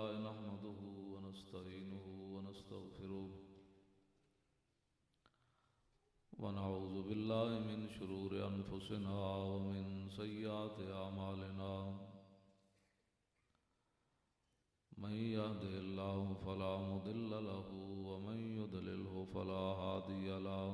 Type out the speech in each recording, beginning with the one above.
लिल्लाह नहमदुहु व नस्तईनुहु व नस्तगफिरुह व नऊज़ु बिल्लाहि मिन शुरूरि अनफुसिना व मिन सय्यिआति अमालिना मन यहदिहिल्लाहु फला मुदिल्ल लहु व मन युद्लिलहु फला हादिय लहु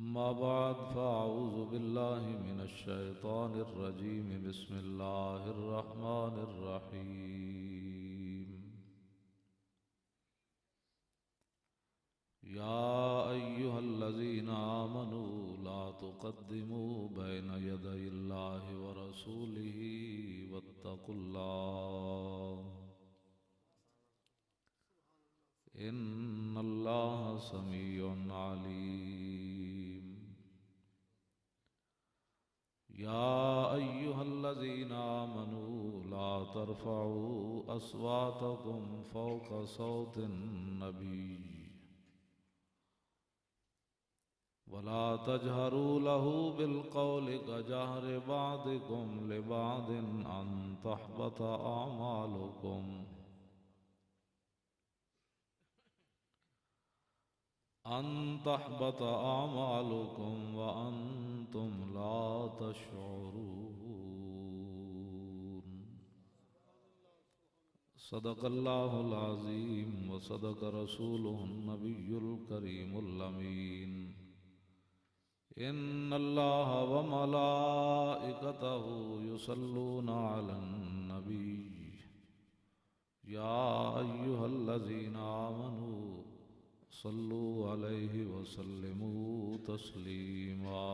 अम्मा बाद फ़अऊज़ु बिल्लाहि मिनश्शैतानिर रजीम बिस्मिल्लाहिर रहमानिर रहीम या अय्युहल्लज़ीना आमनू ला तुक़द्दिमू बैन यदयिल्लाहि व रसूलिही वत्तक़ुल्लाह इन्नल्लाह समीउन अलीम या अय्युहल्लज़ीना आमनू ला तरफ़अू अस्वातकुम फ़ौक़ सौतिन नबी वला तजहरू लहू बिलक़ौलि कजहरि बादिकुम लिबादिन अन तहबत आमालुकुम अन तहबत आमालुकुम व अंतुम ला तशऊरून सदक़ल्लाहुल अज़ीम व सदक़ रसूलुहुन नबियुल करीमुल अमीन इन्नल्लाह व मलाइकतहु युसल्लूना अलन नबी या अय्युहल्लज़ीना आमनू सल्लु अलैहि वसल्लिमू तस्लीमा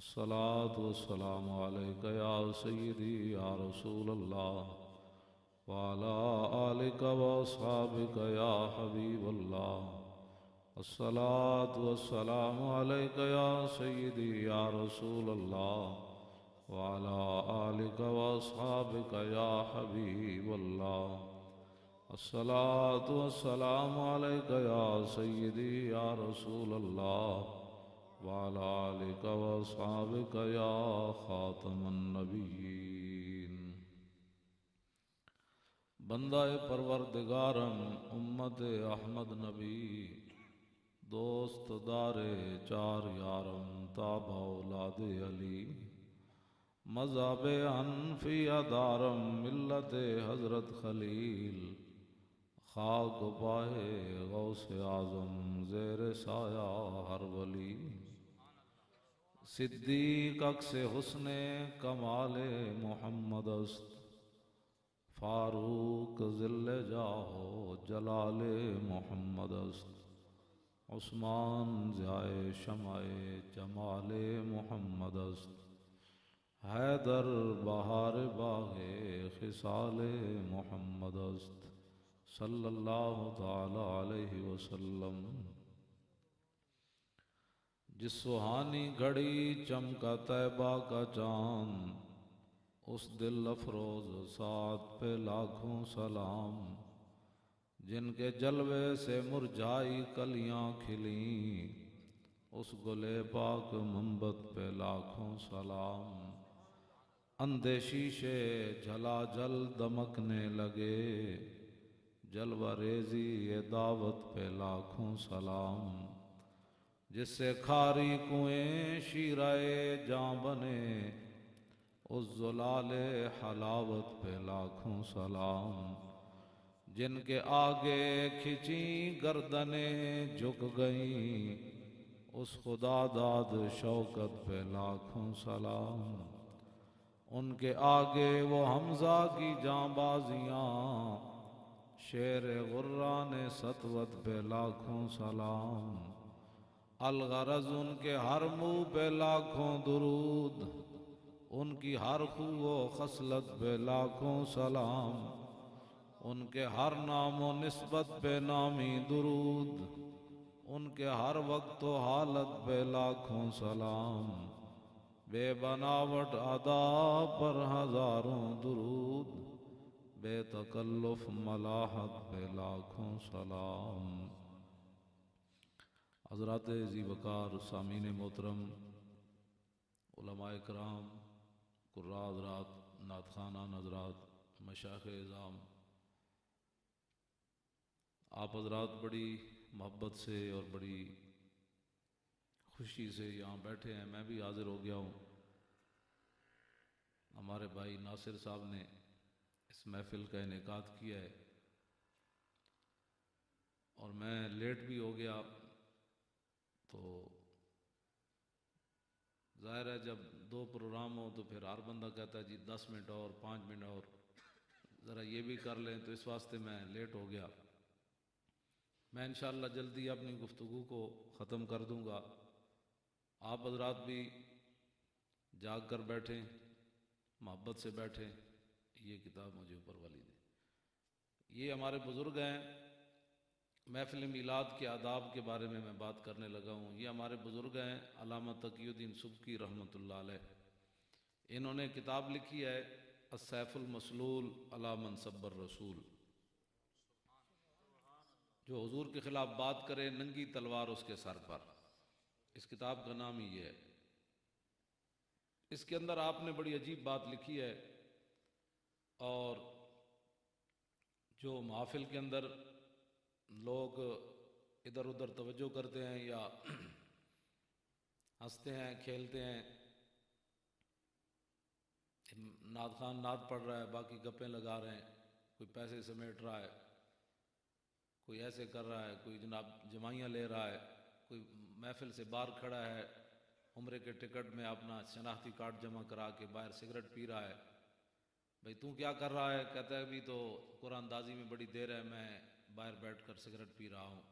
अस्सलातु वस्सलामु अलैका या सय्यदी या रसूलल्लाह व अला आलिका व अस्हाबिका या हबीबल्लाह अस्सलातु वस्सलामु अलैका या सय्यदी या रसूलल्लाह व अला आलिका व अस्हाबिका या हबीबल्लाह अस्सलातु वस्सलामु अलैका या सय्यदी या रसूलल्लाह व अला आलिका व अस्हाबिका या खातमन नबिय्यीन। बंदाए परवरदिगारम उम्मत अहमद नबी दोस्त दारे चार यारम ताबा औलाद अली मज़हब हनफिया दारम मिल्लत हज़रत खलील खाक पाए गौसे आज़म ज़ेर साया हर वली सिद्दीक़ अक्से हुस्ने कमाले मोहम्मद अस्त फारूक ज़िल्ले जाहो जलाले मोहम्मद अस्त उस्मान ज़ाए शमाए जमाले मोहम्मद अस्त हैदर बहार बागे खिसाले मोहम्मद अस्त सल्लल्लाहु ताला अलैहि वसल्लम। जिस सुहानी घड़ी चमका तैबा का चाँद उस दिल अफरोज साथ पे लाखों सलाम जिनके जलवे से मुरझाई कलियां खिली उस गुले पाक मंबत पे लाखों सलाम। अंधे शीशे झलाझल दमकने लगे जलवा रेजी ये दावत पे लाखों सलाम जिससे खारी कुएं शीराए जां बने उस जुलाले हलावत पे लाखों सलाम जिनके आगे खिंची गर्दने झुक गईं उस खुदा दाद शौकत पे लाखों सलाम। उनके आगे वो हमजा की जांबाजियां शेर गुर्रान सतवत पे लाखों सलाम। अलगरज उनके हर मुँह पे लाखों दुरूद उनकी हर खूब खसलत पे लाखों सलाम। उनके हर नामो निस्बत पे नामी दुरूद, उनके हर वक्त व हालत पे लाखों सलाम, बेबनावट आदाब पर हजारों दुरूद, बेतकल्लुफ मलाहत पे लाखों सलाम। हज़रात ज़ी वक़ार सामीन मोहतरम, उलमाए कराम, कुर्रा हज़रात, नातखाना हज़रात, मशाइख़ इज़ाम, आप हज़रात बड़ी मोहब्बत से और बड़ी खुशी से यहाँ बैठे हैं। मैं भी हाज़िर हो गया हूँ। हमारे भाई नासिर साहब ने इस महफ़िल का इनेकाद किया है और मैं लेट भी हो गया, तो ज़ाहिर है जब दो प्रोग्राम हो तो फिर हर बंदा कहता है जी 10 मिनट और 5 मिनट और ज़रा ये भी कर लें, तो इस वास्ते मैं लेट हो गया। मैं इंशाअल्लाह जल्दी अपनी गुफ्तगू को ख़त्म कर दूँगा। आप हज़रात भी जाग कर बैठें, मोहब्बत से बैठें। ये किताब मुझे ऊपर वाली दे। ये हमारे बुज़ुर्ग हैं। महफ़िल मीलाद के आदाब के बारे में मैं बात करने लगा हूँ। ये हमारे बुज़ुर्ग हैं अल्लामा तक़ीउद्दीन सुब्की रहमतुल्लाह अलैह। इन्होंने किताब लिखी है अस्सैफ़ुल मसलूल अला मन सब्बर रसूल। जो हुजूर के ख़िलाफ़ बात करे नंगी तलवार उसके सर पर। इस किताब का नाम ही ये है। इसके अंदर आपने बड़ी अजीब बात लिखी है, और जो महफ़िल के अंदर लोग इधर उधर तवज्जो करते हैं या हंसते हैं, खेलते हैं, नात खान नात पढ़ रहा है, बाकी गप्पें लगा रहे हैं, कोई पैसे समेट रहा है, कोई ऐसे कर रहा है, कोई जनाब जमाइयाँ ले रहा है, कोई महफ़िल से बाहर खड़ा है, उम्रे के टिकट में अपना शनाख्ती कार्ड जमा करा के बाहर सिगरेट पी रहा है। भाई तू क्या कर रहा है? कहता है अभी तो कुरानदाजी में बड़ी देर है, मैं बाहर बैठकर सिगरेट पी रहा हूँ।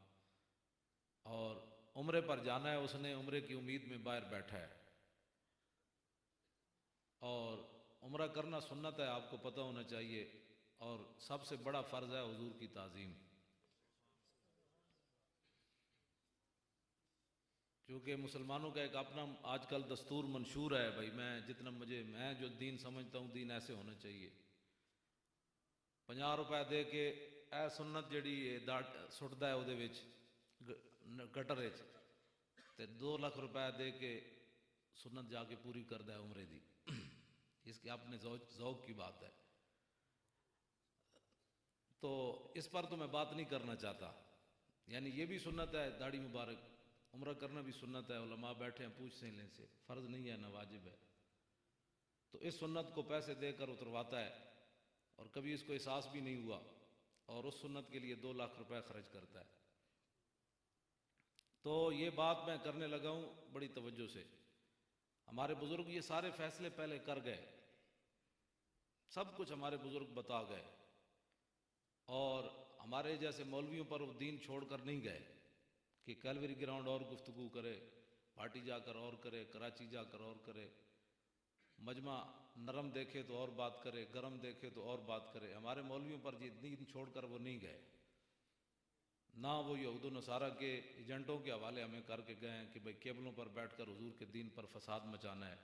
और उम्रे पर जाना है उसने, उम्रे की उम्मीद में बाहर बैठा है। और उम्रा करना सुन्नत है, आपको पता होना चाहिए, और सबसे बड़ा फ़र्ज़ है हुजूर की ताज़ीम। क्योंकि मुसलमानों का एक अपना आजकल दस्तूर मंशूर है, भाई मैं जो दीन समझता हूँ दीन ऐसे होना चाहिए। 50 रुपए दे के ए सुन्नत जड़ी सुटदा है उहदे विच गटर विच, ते 2 लाख रुपए दे के सुन्नत जाके पूरी करदा है उम्रे दी। इसके अपने ज़ौक़ की बात है। तो इस पर तो मैं बात नहीं करना चाहता। यानी ये भी सुन्नत है, दाढ़ी मुबारक, उम्रा करना भी सुन्नत है। उलमा बैठे हैं पूछते हैं से, फ़र्ज़ नहीं है ना वाजिब है। तो इस सुन्नत को पैसे देकर उतरवाता है और कभी इसको एहसास भी नहीं हुआ, और उस सुन्नत के लिए 2 लाख रुपए खर्च करता है। तो ये बात मैं करने लगा हूँ बड़ी तवज्जो से। हमारे बुज़ुर्ग ये सारे फैसले पहले कर गए, सब कुछ हमारे बुज़ुर्ग बता गए, और हमारे जैसे मौलवियों पर वो दीन छोड़ कर नहीं गए कि कैलवरी ग्राउंड और गुफ्तगू करे, पार्टी जाकर और करे, कराची जाकर और करे, मजमा नरम देखे तो और बात करे, गरम देखे तो और बात करे। हमारे मौलवियों पर ये दीन छोड़कर वो नहीं गए, ना वो यहूद नसारा के एजेंटों के हवाले हमें करके गए हैं कि भाई केबलों पर बैठकर हुजूर के दीन पर फसाद मचाना है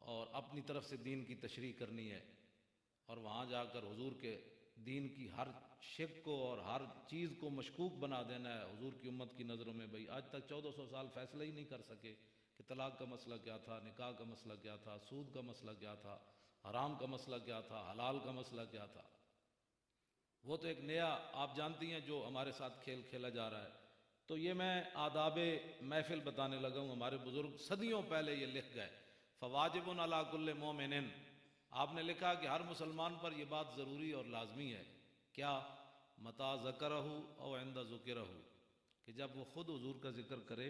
और अपनी तरफ से दीन की तशरीह करनी है, और वहाँ जाकर हुजूर के दीन की हर शिक को और हर चीज़ को मशकूक बना देना है हुजूर की उम्मत की नज़रों में। भाई आज तक 1400 साल फैसला ही नहीं कर सके कि तलाक का मसला क्या था, निकाह का मसला क्या था, सूद का मसला क्या था, हराम का मसला क्या था, हलाल का मसला क्या था। वो तो एक नया आप जानती हैं जो हमारे साथ खेल खेला जा रहा है। तो ये मैं आदाबे महफिल बताने लगा हूँ। हमारे बुज़ुर्ग सदियों पहले ये लिख गए, फ़वाजिबुन अला कुल्ले मोमिनिन। आपने लिखा कि हर मुसलमान पर यह बात ज़रूरी और लाजमी है, क्या? मता ज़करहु और इंदा ज़ुकिरहु, कि जब वो ख़ुद हुजूर का जिक्र करे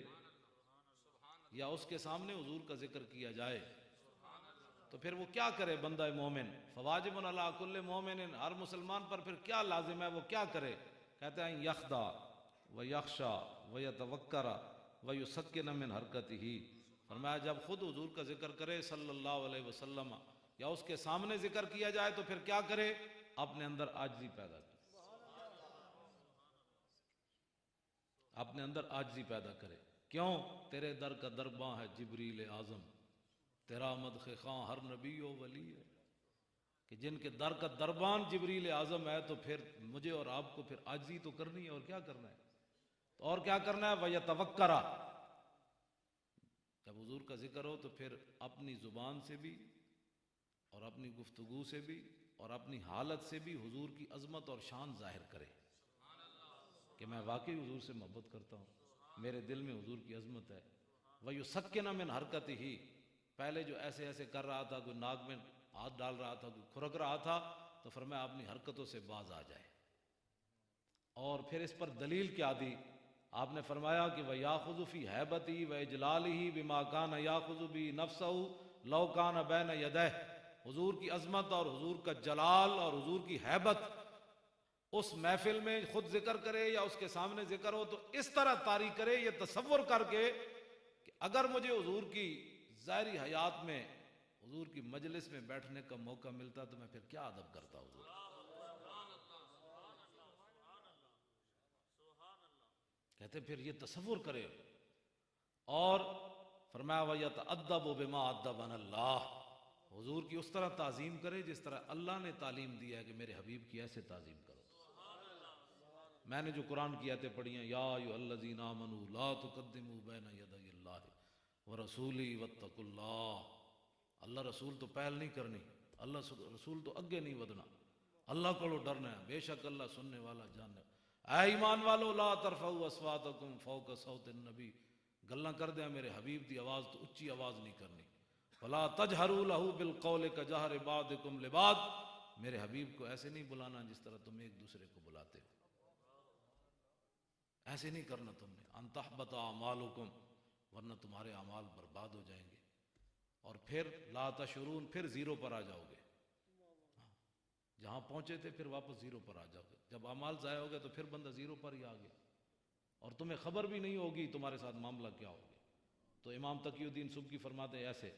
या उसके सामने हुजूर का जिक्र किया जाए तो फिर वो क्या करे बंदा मोमिन। फ़वाजिबुन अला कुल्ले मोमिनिन, हर मुसलमान पर फिर क्या लाजिम है, वो क्या करे? कहते हैं यख्दा व यख्शा व यतवक्करा व युसक्किन मिन हरकतिही। फरमाया जब खुद हुजूर का जिक्र करे सल्लल्लाहु अलैहि वसल्लम या उसके सामने जिक्र किया जाए तो फिर क्या करे? अपने अंदर आजिज़ी पैदा करे, अपने अंदर आजिज़ी पैदा करे। क्यों? तेरे दर का दरबां है जिब्रील आज़म, तेरा मदख़ खां हर नबी व वली है। कि जिनके दर का दरबान जिब्रील आज़म है, तो फिर मुझे और आपको फिर आजिज़ी तो करनी है, और क्या करना है? तो और क्या करना है? वह तवक्करा, जब हुजूर का जिक्र हो तो फिर अपनी ज़ुबान से भी और अपनी गुफ्तगू से भी और अपनी हालत से भी हुजूर की अज़मत और शान जाहिर करे कि मैं वाकई हुजूर से मोहब्बत करता हूँ, मेरे दिल में हुजूर की अज़मत है। वह युसक्किना मिन हरकत ही, पहले जो ऐसे ऐसे कर रहा था, कोई नाक में हाथ डाल रहा था, कोई खुरक रहा था, तो फरमाया अपनी हरकतों से बाज आ जाए। और फिर इस पर दलील क्या दी? आपने फरमाया कि वह याखुज़ु फ़ी हैबती व इजलालिही बिमा कान याखुज़ु बी नफ्सहु लौ कान बैन यदैह। हुजूर की अज़मत और हुजूर का जलाल और हुजूर की हैबत उस महफिल में खुद जिक्र करे या उसके सामने जिक्र हो, तो इस तरह तारी करे, ये तसव्वुर करके कि अगर मुझे हुजूर की ज़ाहिरी हयात में हुजूर की मजलिस में बैठने का मौका मिलता तो मैं फिर क्या अदब करता हुजूर। कहते फिर ये तसव्वुर करे। और फरमाया वयतअद्दबु बिमा अद्दबनल्लाह, हुजूर की उस तरह ताज़ीम करे जिस तरह अल्लाह ने तालीम दिया है कि मेरे हबीब की ऐसे ताज़ीम करो। मैंने जो कुरान की आयतें पढ़ी हैं, या अय्युहल्लज़ीना आमनू ला तुक़द्दिमू बैना यदैहिल्लाहि व रसूली वत्तकुल्लाह, अल्लाह रसूल तो पहल नहीं करनी, अल्लाह रसूल तो अगे नहीं वधना, अल्लाह को डरना है, बेशक अल्लाह सुनने वाला जानने। ऐ ईमान वालो ला तरफऊ अस्वातकुम फौका सौतिन नबी, गल्लां कर दिया मेरे हबीब की आवाज़ तो उच्ची आवाज़ नहीं करनी। फला तजहरू लहू बिल कौल कजहर बादिकुम लिबाद, मेरे हबीब को ऐसे नहीं बुलाना जिस तरह तुम एक दूसरे को बुलाते हो, ऐसे नहीं करना तुमने। अंतहबता अमालुकुम, वरना तुम्हारे अमाल बर्बाद हो जाएंगे। और फिर ला तशुरून, फिर जीरो पर आ जाओगे, जहां पहुंचे थे फिर वापस जीरो पर आ जाओगे। जब अमाल ज़ाया हो गया तो फिर बंदा जीरो पर ही आ गया, और तुम्हें खबर भी नहीं होगी तुम्हारे साथ मामला क्या हो गया। तो इमाम तकीउद्दीन सुब्की फरमाते हैं ऐसे।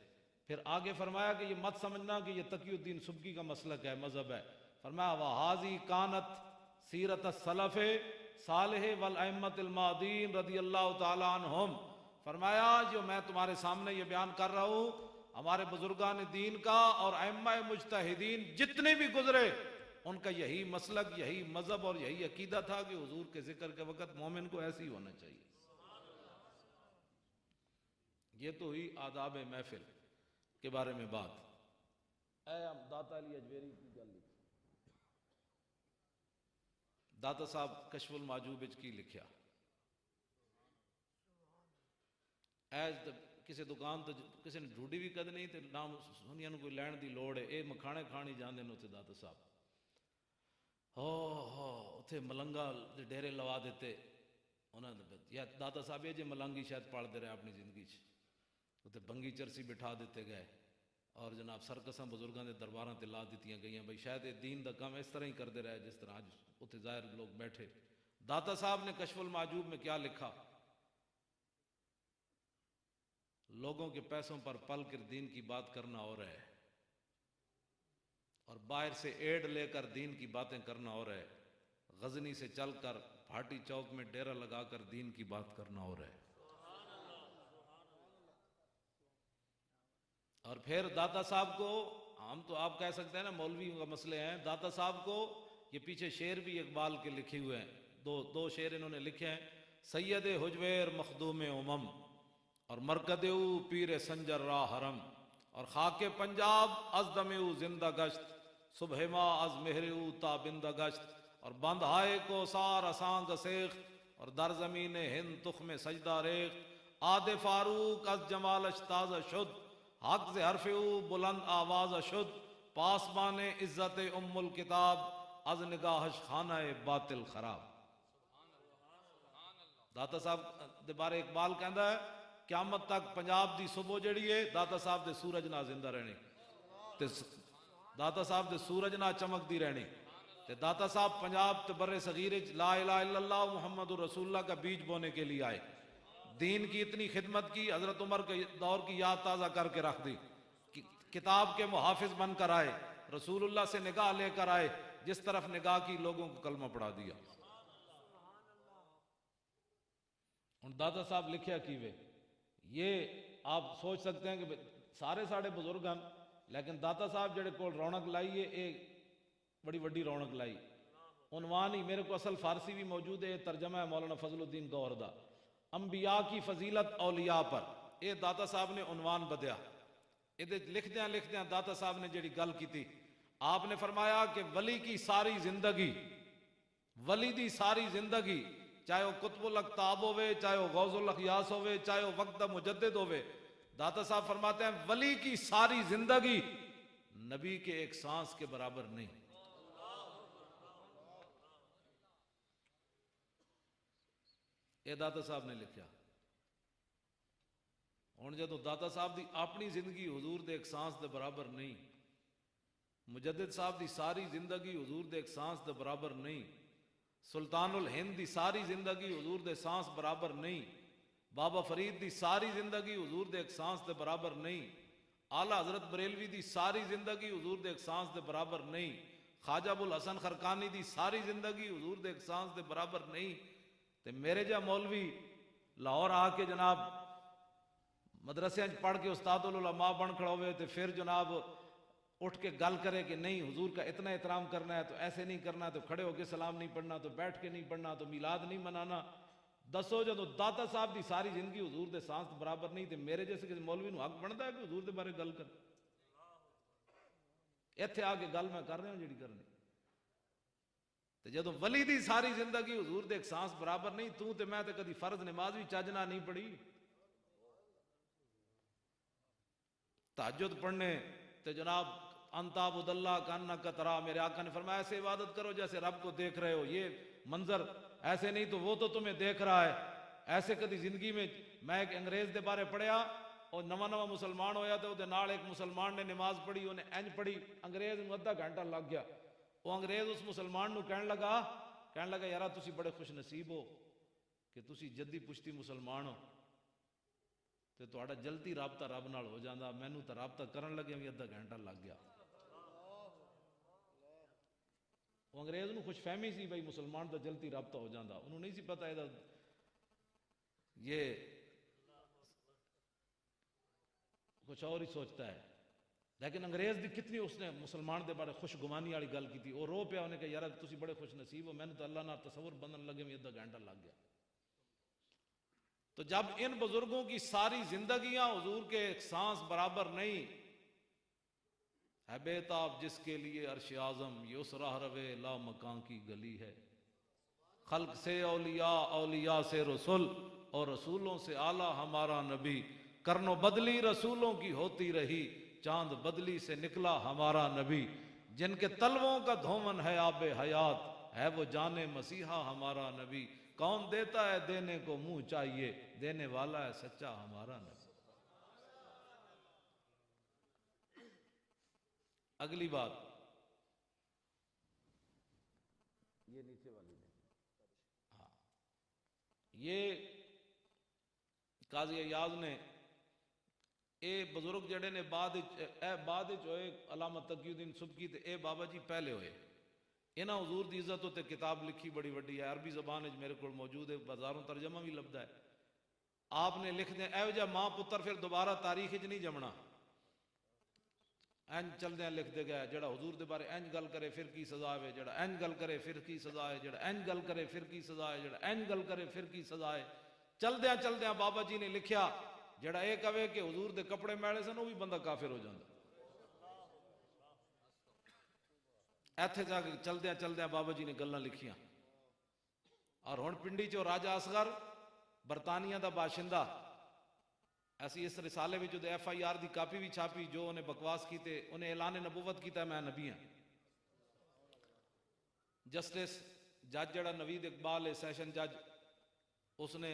फिर आगे फरमाया कि ये मत समझना कि ये तकीउद्दीन सुब्की का मसलक है, मजहब है। फरमाया वहाजी कानत सीरत सलफ़े सालेह वल अइम्मतिल मादीन रदियल्लाहु ताला अन्हुम। फरमाया जो मैं तुम्हारे सामने ये बयान कर रहा हूँ, हमारे बुजुर्गान दीन का और अइम्मा मुज्तहिदीन जितने भी गुजरे, उनका यही मसलक, यही मजहब और यही अकीदा था कि हुजूर के जिक्र के वक़्त मोमिन को ऐसे ही होना चाहिए। ये तो हुई आदाब महफिल के बारे में बात। दाता अली अजमेरी की गल लिखी, दाता साहब कशफुल माजूब की लिखा, ऐज किसी दुकान तो किसी ने ढूंढी भी कद नहीं, तो नाम सुनिया कोई लैन की लौड़ है, ये मखाने खाने जाते हैं उत्थे दाता साहब। हो उत्थे मलंगा दे डेरे लवा देते उन्होंने, या दाता साहब ये जे मलंगी शायद पालते रहे अपनी जिंदगी च, उत्थे बंगी चरसी बिठा दिते गए, और जनाब सरकसां बुजुर्गों के दरबारों से ला दी गई, भाई शायद ये दीन का काम इस तरह ही करते रहे जिस तरह अज उत्थे जाहिर लोग बैठे। दाता साहब ने कशफुल माजूब में क्या लिखा? लोगों के पैसों पर पल कर दीन की बात करना और है, और बाहर से एड लेकर दीन की बातें करना और है, गजनी से चलकर भाटी चौक में डेरा लगाकर दीन की बात करना और है। और फिर दाता साहब को, हम तो आप कह सकते हैं ना मौलवियों का मसले हैं, दाता साहब को ये पीछे शेर भी इकबाल के लिखे हुए हैं, दो शेर इन्होंने लिखे हैं। सैयद हुजवेर मखदूम उमम और मरकदेऊ पीर संजर रा हरम, और खाके पंजाब अजदमेऊ जिंदा गश्त सुबह मा अज मेहरेऊ ताबिंदा गश्त, और बंद हाय को सार असांग सेख और दर जमीन हिंद तुख में सजदा रेख, आदे फारूक अज जमाल अश्ताज शुद हक से हरफेऊ बुलंद आवाज शुद, पासबान इज्जत उम्मुल किताब अज निगाहश खाना बातिल खराब। दाता साहब दे बारे इकबाल कहता है क्यामत तक पंजाब की सुबह जड़ी है दाता साहब के सूरज ना जिंदा रहनी, ते दाता साहब के सूरज ना चमकती रहनी। ते दाता साहब पंजाब ते बर्रे सगीर ला इलाहा इल्लल्लाह मुहम्मदुर रसूलुल्लाह का बीज बोने के लिए आए, दीन की इतनी खिदमत की, हजरत उमर के दौर की याद ताज़ा करके रख दी, किताब के मुहाफिज बनकर आए, रसूलुल्लाह से निगाह लेकर आए, जिस तरफ निगाह की लोगों को कलमा पढ़ा दिया। हुण दाता साहब लिखिया कीवे, ये आप सोच सकते हैं कि सारे साढ़े बुजुर्ग हैं, लेकिन दाता साहब जेड़े कोल रौनक लाई है, ये बड़ी वड्डी रौनक लाई। उनवान ही मेरे को असल फारसी भी मौजूद है, तर्जमा है मौलाना फजलुद्दीन गौहर दा, अंबिया की फजीलत औलिया पर। ये दाता साहब ने उनवान बदया। ये लिखद्या लिखद्या दाता साहब ने जेड़ी गल की थी, आपने फरमाया कि वली की सारी जिंदगी, वली दी सारी जिंदगी, चाहे वह कुतुबुल अक्ताब होवे, चाहे वह गौजुल अखयास होवे, चाहे वह वक्त मुजद्दिद होवे, दाता साहब फरमाते हैं वली की सारी जिंदगी नबी के एक सांस के बराबर नहीं। ये दाता साहब ने लिखा। हुण जो दाता साहब की अपनी जिंदगी हुजूर दे एक सांस के बराबर नहीं, मुजद्दिद साहब की सारी जिंदगी हुजूर दे एक सांस के बराबर नहीं, सुल्तानुल हिंद की सारी जिंदगी हुजूर दे सांस बराबर नहीं, बाबा फरीद की सारी जिंदगी हुजूर दे एक सांस के बराबर नहीं, आला हजरत बरेलवी की सारी जिंदगी हुजूर दे एक सांस के बराबर नहीं, ख्वाजा अबुल हसन खरकानी की सारी जिंदगी हुजूर दे एक सांस के बराबर नहीं। ते मेरे जा मौलवी लाहौर आके जनाब मदरसे पढ़ के उस्तादुल उलमा बन खड़ा हुए, तो फिर जनाब उठ के गल करे कि नहीं हुजूर का इतना एहतराम करना है तो ऐसे नहीं करना, तो खड़े होके सलाम नहीं पढ़ना, तो बैठ के नहीं पढ़ना, तो मिलाद नहीं मनाना। दसो जो दाता साहब की सारी जिंदगी हुजूर दे सांस बराबर नहीं, तो मेरे जैसे किसी मौलवी नूं हक बनता है कि हुजूर दे बारे गल कर। इत्थे आके गल मैं कर रहा हूं जिहड़ी करनी। तो जदों वली दी सारी जिंदगी हुजूर दे एक सांस बराबर नहीं, तू ते मैं तो कदी फर्ज नमाज भी चजना नहीं पढ़ी। तहज्जुद पढ़ने तो जनाब अंताबुदल्ला कान्ना कतरा, मेरे आका ने फरमाया ऐसे इबादत करो जैसे रब को देख रहे हो। ये मंजर ऐसे नहीं तो वो तो तुम्हें देख रहा है। ऐसे कभी जिंदगी में मैं एक अंग्रेज के बारे पढ़िया और नवा नवा मुसलमान होया, तो उहदे नाल एक मुसलमान ने नमाज पढ़ी, उन्हें इंज पढ़ी, अंग्रेज में अद्धा घंटा लग गया। वो अंग्रेज उस मुसलमान को कहने लगा यार तुसी बड़े खुश नसीब हो कि तुसी जद्दी पुश्ती मुसलमान हो, तो तुहाडा जल्दी राबता रब नाल हो जाता। मैनू तो राबता करन लगे भी अद्धा घंटा लग गया। वो अंग्रेज को खुशफहमी सी भाई मुसलमान तो जल्दी राबता हो जाता, उन्होंने नहीं सी पता ये कुछ और ही सोचता है। लेकिन अंग्रेज की कितनी उसने मुसलमान के बारे खुशगुमानी वाली गल की थी। वो रो पिया, उन्हें कहा यार तुसी बड़े खुश नसीब हो, मैंने तो अल्लाह ना तसव्वुर बनन लगे भी अद्धा घंटा लग गया। तो जब इन बुजुर्गों की सारी जिंदगियां हुजूर के एक सांस बराबर नहीं है, बेताब जिसके लिए अर्श आजम युसराह रवे ला मकान की गली है, खल्क से औलिया, औलिया से रसूल और रसूलों से आला हमारा नबी, करनो बदली रसूलों की होती रही, चांद बदली से निकला हमारा नबी, जिनके तलवों का धोमन है आबे हयात, है वो जाने मसीहा हमारा नबी, कौन देता है देने को मुंह चाहिए, देने वाला है सच्चा हमारा नबी। अगली बात ये नीचे वाली ने, हाँ, ये काजी अयाज ने ए बुजुर्ग जड़े ने बाद होए अलामत तकीउद्दीन सुबकी ते ए बाबा जी पहले होए। इन्हां हुजूर दी इज्जत उत्ते किताब लिखी बड़ी वड्डी है, अरबी जबान मेरे को मौजूद है, बाजारों तर्जमा भी लभदा है। आपने लिख दे एहो जिहा मां पुत्र फिर दोबारा तारीख च नहीं जमना। इंज चलदे लिखते गए, जड़ा हुजूर दे बारे इंज गल करे फिर की सजा है, जड़ा इंज गल करे फिर की सजा है, जड़ा इंज गल करे फिर की सजा है, जड़ा इंज गल करे फिर की सजा है। चलद्या चलद्या बाबा जी ने लिखा जड़ा यह कहे कि हुजूर दे कपड़े मैले सन, वह भी बंदा काफिर हो जाता। इत्थे जाके चलद्या चलद्या बाबा जी ने गल्लां लिखियां। और हुण पिंडी चो राजा असगर बरतानिया का बाशिंदा, ऐसी इस रिसाले में जो FIR की कापी भी छापी, जो उन्हें बकवास की, उन्हें ऐलान नबूवत किया मैं नबी हाँ। जस्टिस जज जड़ा नवीद इकबाल है सैशन जज, उसने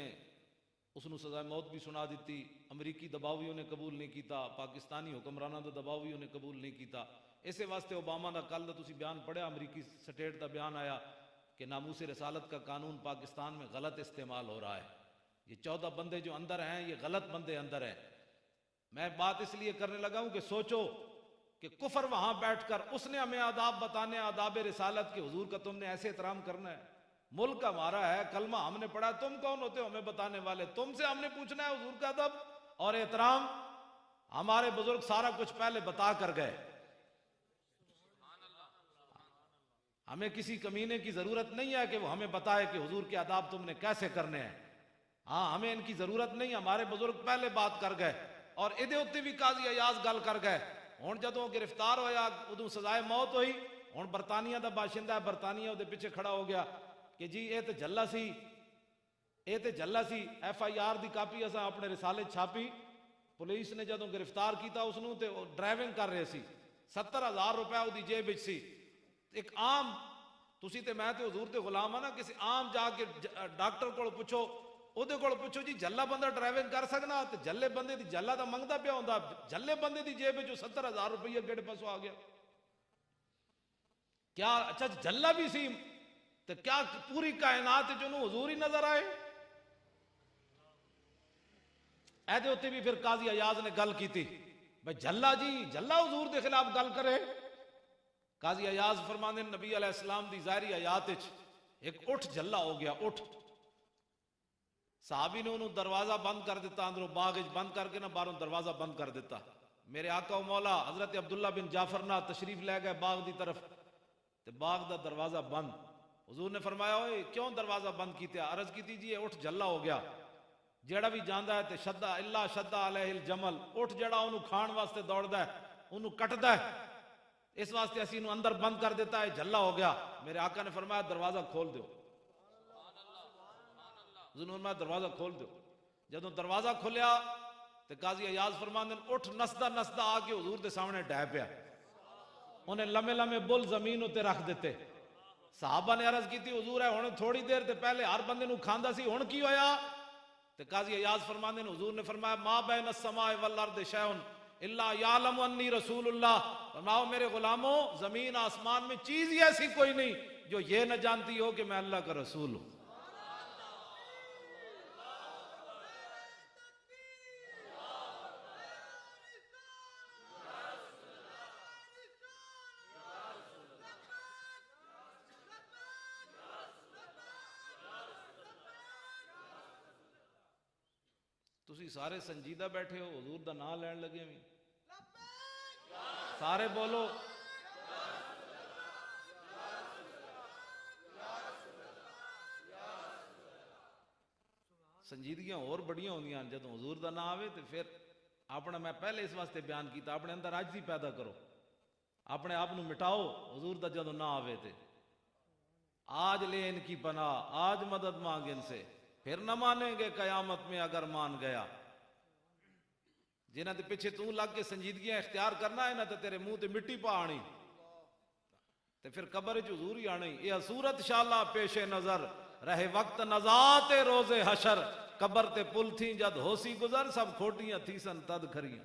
उसनों सजा मौत भी सुना दी। अमरीकी दबाव भी उन्हें कबूल नहीं किया, पाकिस्तानी हुक्मरानों का दबाव भी उन्हें कबूल नहीं किया। इस वास्ते ओबामा का कल का तुसी बयान पढ़िया, अमरीकी स्टेट का बयान आया कि नामूस रसालत का कानून पाकिस्तान में गलत इस्तेमाल हो रहा है। ये 14 बंदे जो अंदर हैं, ये गलत बंदे अंदर हैं। मैं बात इसलिए करने लगा हूं कि सोचो कि कुफर वहां बैठकर उसने हमें आदाब बताने, आदाब रिसालत के, हुजूर का तुमने ऐसे एहतराम करना है, मुल्क हमारा है, कलमा हमने पढ़ा, तुम कौन होते हो हमें बताने वाले, तुमसे हमने पूछना है हुजूर का अदब और एहतराम। हमारे बुजुर्ग सारा कुछ पहले बता कर गए, हमें किसी कमीने की जरूरत नहीं है कि वो हमें बताए कि हुजूर के आदाब तुमने कैसे करने हैं। हाँ, हमें इनकी जरूरत नहीं, हमारे बुजुर्ग पहले बात कर गए और इहदे उत्ते भी काजी अयाज गल कर गए। हुण जदों गिरफ्तार होया उदों सजाए मौत हुई। हुण बरतानिया का बाशिंदा है, बरतानिया उहदे पिछे खड़ा हो गया कि जी ये तो जल्ला सी, ये तो जल्ला सी। FIR की कापी असां अपने रिसाले छापी, पुलिस ने जदों गिरफ्तार किया उसनूं ते ड्राइविंग कर रहे सी, 70,000 रुपया उहदी जेब विच सी। एक आम, तुसी ते मैं ते हुजूर दे गुलाम है ना, किसी आम जाके डॉक्टर को पुछो, ਉਹਦੇ ਕੋਲ ਪੁੱਛੋ ਜੀ ਜੱਲਾ ਬੰਦਾ ਡਰਾਈਵਿੰਗ ਕਰ ਸਕਦਾ, ਤੇ ਜੱਲੇ ਬੰਦੇ ਦੀ ਜੱਲਾ ਤਾਂ ਮੰਗਦਾ ਪਿਆ ਹੁੰਦਾ, ਜੱਲੇ ਬੰਦੇ ਦੀ ਜੇਬ ਵਿੱਚੋਂ 70,000 ਰੁਪਏ ਕਿਹੜੇ ਪਾਸੋਂ ਆ ਗਿਆ? क्या अच्छा जल्ला भी सी, तो क्या पूरी कायनात जो हुजूर ही नजर आए? ऐदे उत्ते भी फिर काजी अयाज ने गल की थी, भाई जल्ला जी जल्ला हुजूर के खिलाफ गल करे। काजी अयाज फरमाते नबी अलैहिस्सलाम दी ज़ाहिरी हयात विच एक उठ जल्ला हो गया, उठ। साहबी ने उन्होंने दरवाजा बंद कर दिता, अंदरों बाग बंद करके ना बाहरों दरवाजा बंद कर दिता। मेरे आका मौला हजरत अब्दुल्ला बिन जाफर ना तशरीफ लै गए बाग की तरफ, तो बाग का दरवाजा बंद। हुजूर ने फरमाया ओए क्यों दरवाजा बंद किया? अर्ज की जी उठ जल्ला हो गया, जेड़ा भी जाता है तो शद्दा इल्ला शद्दा अलैहिल जमल, उठ जड़ा उन्होंने खाण वास्ते दौड़दा है उन्होंने कटदा है, इस वास्ते असी इन्हू अंदर बंद कर दिता है, जल्ला हो गया। मेरे आका ने फरमाया दरवाजा खोल दो, मैं दरवाजा खोल दो। जदों दरवाजा खोलिया तो काजी अयाज फरमाते उठ नसदा नसदा आके हुजूर के सामने डै पिया, उन्हें लमे लमे बुल जमीन उत्ते रख दिते। साहबा ने अर्ज की हुजूर है हुण थोड़ी देर ते पहले हर बंदे नूं खांदा सी, हुण की होया? ते काजी अयाज फरमाते हुजूर ने फरमाया मा बैन अस्समाए वल अर्द शैउन इल्ला यालमु अन्नी रसूलुल्लाह। फरमाओ मेरे गुलामों, जमीन आसमान में चीज ही ऐसी कोई नहीं जो ये न जानती हो कि मैं अल्लाह का रसूल हूं। तुसी सारे संजीदा बैठे हो, हुजूर दा नाम लैन लगे भी सारे बोलो संजीदगियां और बड़ियां होंदियां जदों हुजूर दा नाम आवे तो फिर अपना, मैं पहले इस वास्ते बयान किया, अपने अंदर आजिज़ी पैदा करो, अपने आप नूं मिटाओ। हुजूर दा जदों ना आवे ते आज ले इनकी पनाह, आज मदद मांग इनसे, फिर न मानेंगे कयामत में अगर मान गया। जिन्हां दे पिछे तू लग के संजीदगियां इख्तियार करना है ना, तो तेरे मुंह ते मिट्टी पा आनी, तो फिर कब्र च हुजूर ही आनी। यह सूरत शाला पेशे नजर रहे वक्त नजाते रोजे हशर, कब्र ते पुल थी जद होसी गुजर, सब खोटियां थी सन तद खरियां।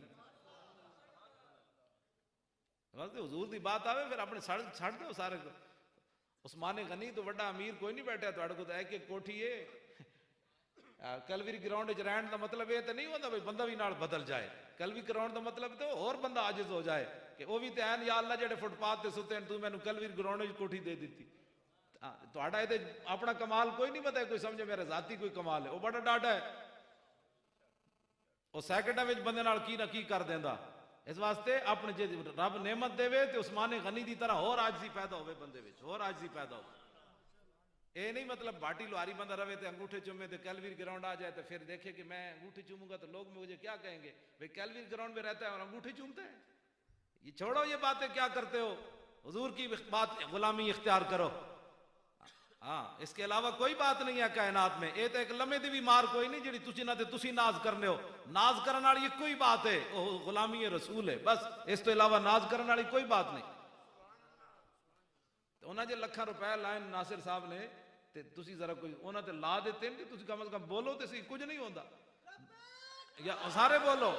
हुजूर की बात आवे फिर अपने छड़ दो सारे। उस्माने गनी तो वड्डा अमीर कोई नहीं बैठा तुहाडे कोल, एक एक कोठी है। कलवी ग्राउंड च रहने का मतलब ये तो नहीं होता भाई बंदा भी नाल बदल जाए, कलवी ग्राउंड का मतलब तो और बंदा आजिज हो जाए कि वह भी तो ऐन या अल्लाह जेडे फुटपाथ से सुते तू मैनू कलवी ग्राउंड च कोठी दे दी। तुहाडा ये अपना कमाल कोई नहीं पता, कोई समझे मेरा जाती कोई कमाल है, वह बड़ा डाटा है। वह सैकंडा में बंदे नाल की ना की कर देंदा। इस वास्ते अपने जे रब नेमत देवे तो उस्माने गनी की तरह होर आजिज़ी पैदा होवे बंदे विच, होर आजिज़ी पैदा हो। ये नहीं मतलब भाटी लोहारी बंदा रहे तो अंगूठे चूमे तो कैलवीर ग्राउंड आ जाए तो फिर देखे कि मैं अंगूठी चूमूंगा तो लोग मुझे क्या कहेंगे, भाई कैलवीर ग्राउंड में रहता है और अंगूठी चूमता है। ये छोड़ो ये बातें क्या करते हो, हुजूर की बात गुलामी इख्तियार करो। हाँ, इसके अलावा कोई बात नहीं है कायनात में। ये तो एक लम्हे दी भी मार कोई नहीं जी तुसी ना ते तुसी नाज करने हो। नाज करने वाली एक कोई बात है, वो गुलामी रसूल है बस, इस तो अलावा नाज करने वाली कोई बात नहीं। तो उन्हें जो लखा रुपए लाए नासिर साहब ने, ते तुसी जरा कोई उन्हें ते ला देते हैं, तुसी कम से कम बोलो तो सही, कुछ नहीं होता या सारे बोलो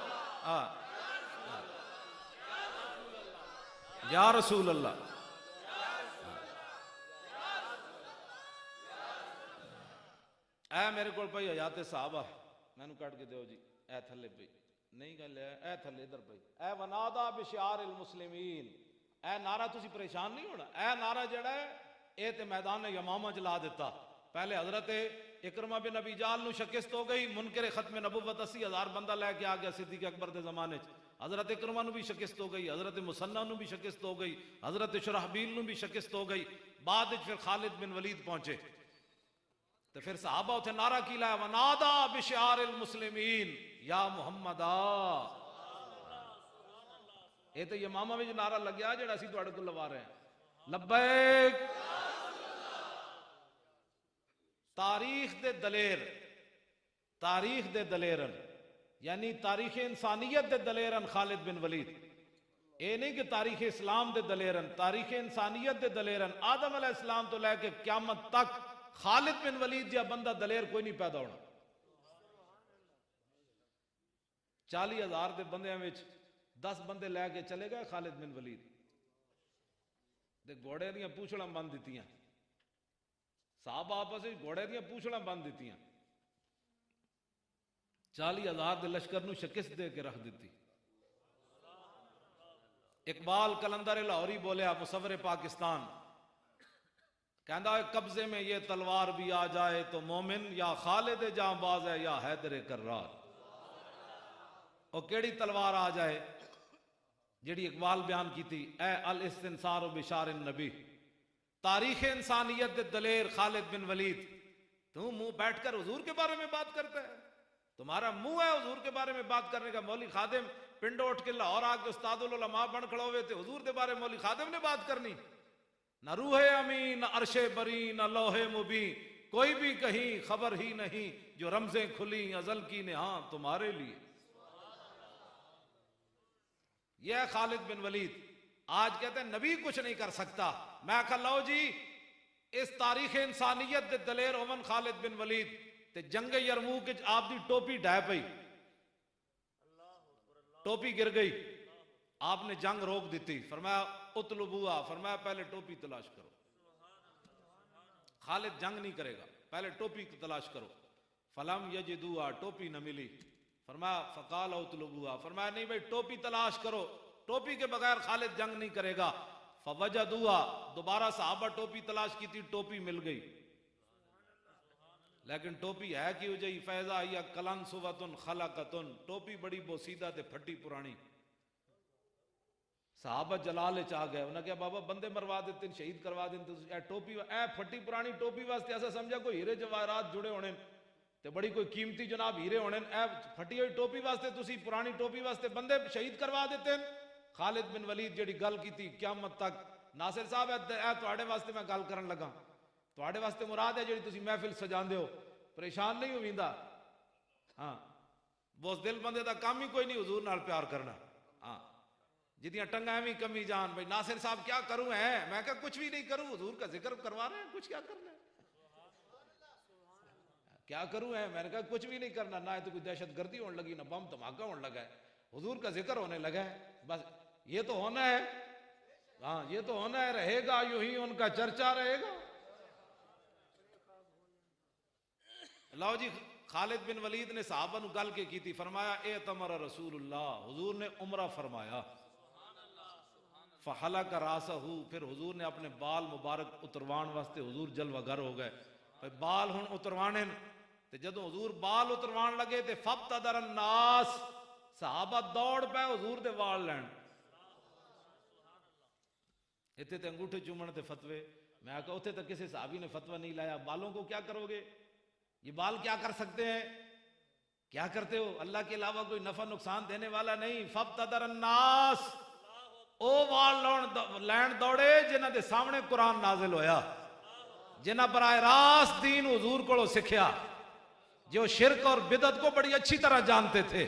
हाँ या रसूल अल्लाह। ऐ मेरे को भाई हयाते साहब आ, मैनू कट के दो जी, ऐ थले पई नहीं गल है ए थले इधर पई ए वनादा बिशार अल मुस्लिमीन ए नारा तुसी परेशान नहीं होना ए नारा जड़ा है ए ते मैदान यमामा च ला दिता पहले हजरत इकरमा बिन अबी जाल नु शिकस्त हो गई मुनकर खत्म नबुव्वत 80,000 बंदा लेके आ गया सिद्दीक अकबर के जमाने च हजरत इकरमा नु भी शिकस्त हो गई हजरत मुसन्ना नु भी शिकस्त हो गई हजरत शुरहबील नु भी शिकस्त हो गई बाद फिर खालिद बिन वलीद पहुंचे तो फिर सहाबा उथे नारा की लाया वनादा बिशार अल मुस्लिमीन या मुहम्मदा ये तो यमामा में नारा लग गया जेड़ा असीं तुहाडे कोल लवा रहे हैं लब्बैक तारीख दे दलेरन यानी तारीख इंसानियत दे दलेरन खालिद बिन वलीद ये नहीं कि तारीख इस्लाम दे दलेरन तारीख इंसानियत दे दलेरन आदम अलैहिस्सलाम तो लैके क़यामत तक खालिद बिन वलीद जिहा बंदा दलेर कोई नहीं पैदा होना 40,000 के बंदियां विच 10 बंदे लैके चले गए खालिद बिन वलीद ते घोड़े दियां पूछड़ां बन दित्तियां साहब आपस में घोड़े दियां पूछड़ां बन दित्तियां 40,000 के लश्कर नूं शिकस्त दे के रख दी इकबाल कलंदर लाहौरी बोलिया मुसव्विर पाकिस्तान कहता है कब्जे में ये तलवार भी आ जाए तो मोमिन या खालिद जांबाज है या हैदर कर्रार और केड़ी तलवार आ जाए जेड़ी इकबाल बयान की थी ए अल इस्तिंसार बिशार नबी तारीख इंसानियत दे दलेर खालिद बिन वलीद तू मुंह बैठकर हुजूर के बारे में बात करता है तुम्हारा मुंह है हुजूर के बारे में बात करने का मौली खादिम पिंडो उठ के लाहौर आके उस्तादुल उलमा बन खड़ो हुए थे हुजूर के बारे में मौली खादिम ने बात करनी न रूहे अमी न अरशे बरी न लोहे मुबी कोई भी कहीं खबर ही नहीं जो रमजें खुली अजल की ने हाँ तुम्हारे लिए यह खालिद बिन वलीद आज कहते हैं नबी कुछ नहीं कर सकता मैं कह लो जी इस तारीख इंसानियत दे दलेर ओमन खालिद बिन वलीद ते जंग यरमूक आप दी टोपी ढह पई टोपी गिर गई आपने जंग रोक दी थी फरमाया उतलुबुआ फरमाया पहले टोपी तलाश करो खालिद जंग नहीं करेगा पहले टोपी तलाश करो फलम यजिदुआ टोपी न मिली फरमाया फकाल उतलुबुआ फरमाया नहीं भाई टोपी तलाश करो टोपी के बगैर खालिद जंग नहीं करेगा फवजदुआ दोबारा सहाबा टोपी तलाश की थी टोपी मिल गई लेकिन टोपी है कि उजई फैजा या कलन सुवतुन खलकतुन टोपी बड़ी बोसीदा ते फटी पुरानी साहबा जलाल च आ गए उन्हें क्या बाबा बंदे मरवा देते शहीद करवा देते ए टोपी ए फटी पुरानी टोपी वास्ते ऐसा समझा कोई हीरे जवाहरात जुड़े होने ते बड़ी कोई कीमती जनाब हीरे होने ए फटी हुई टोपी वास्ते तुसी पुरानी टोपी वास्ते बंदे शहीद करवा देते खालिद बिन वलीद जेड़ी गल की थी क़यामत तक नासिर साहब ए तुहाडे वास्ते मैं गल करन लगा तुहाडे वास्ते मुराद है जेड़ी तुसी महफिल सजांदे हो परेशान नहीं होविंदा हाँ बोस दिल बंदे दा काम ही कोई नहीं हुजूर नाल प्यार करना हाँ जिदियां टंगा एवं कमी जान भाई नासिर साहब क्या करूं है मैं क्या कुछ भी नहीं करूं हुजूर का जिक्र करवा रहे हैं कुछ क्या करना है क्या करूं है मैंने कहा कुछ भी नहीं करना ना तो कोई दहशत गर्दी होने लगी ना बम धमाका होने लगा है हुजूर का जिक्र होने लगा है बस ये तो होना है हाँ ये तो होना है रहेगा यूं ही उनका चर्चा रहेगा लो जी खालिद बिन वलीद ने साहबा नु गल के की थी फरमाया ए तमर रसूलुल्लाह हुजूर ने उमरा फरमाया फहला का रासहू फिर हुजूर ने अपने बाल मुबारक उतरवाण वास्ते हुजूर जलवागर हो गए भाई बाल हुण उतरवाने ते जदों हुजूर बाल उतरवाण लगे ते फब्तदर नास सहाबा दौड़ पे हुजूर दे वाल लैण इत्थे ते अंगूठे चूमण ते फतवे मैं कहा उथे तो किसी साहबी ने फतवा नहीं लाया बालों को क्या करोगे ये बाल क्या कर सकते हैं क्या करते हो अल्लाह के अलावा कोई नफा नुकसान देने वाला नहीं फब्तदर नास ओ वाल लैन दौड़े जिन्हां दे सामने कुरान नाजिल होया जिन्हां बराह रास्त दीन हुजूर को सिखया जो शिरक और बिदत को बड़ी अच्छी तरह जानते थे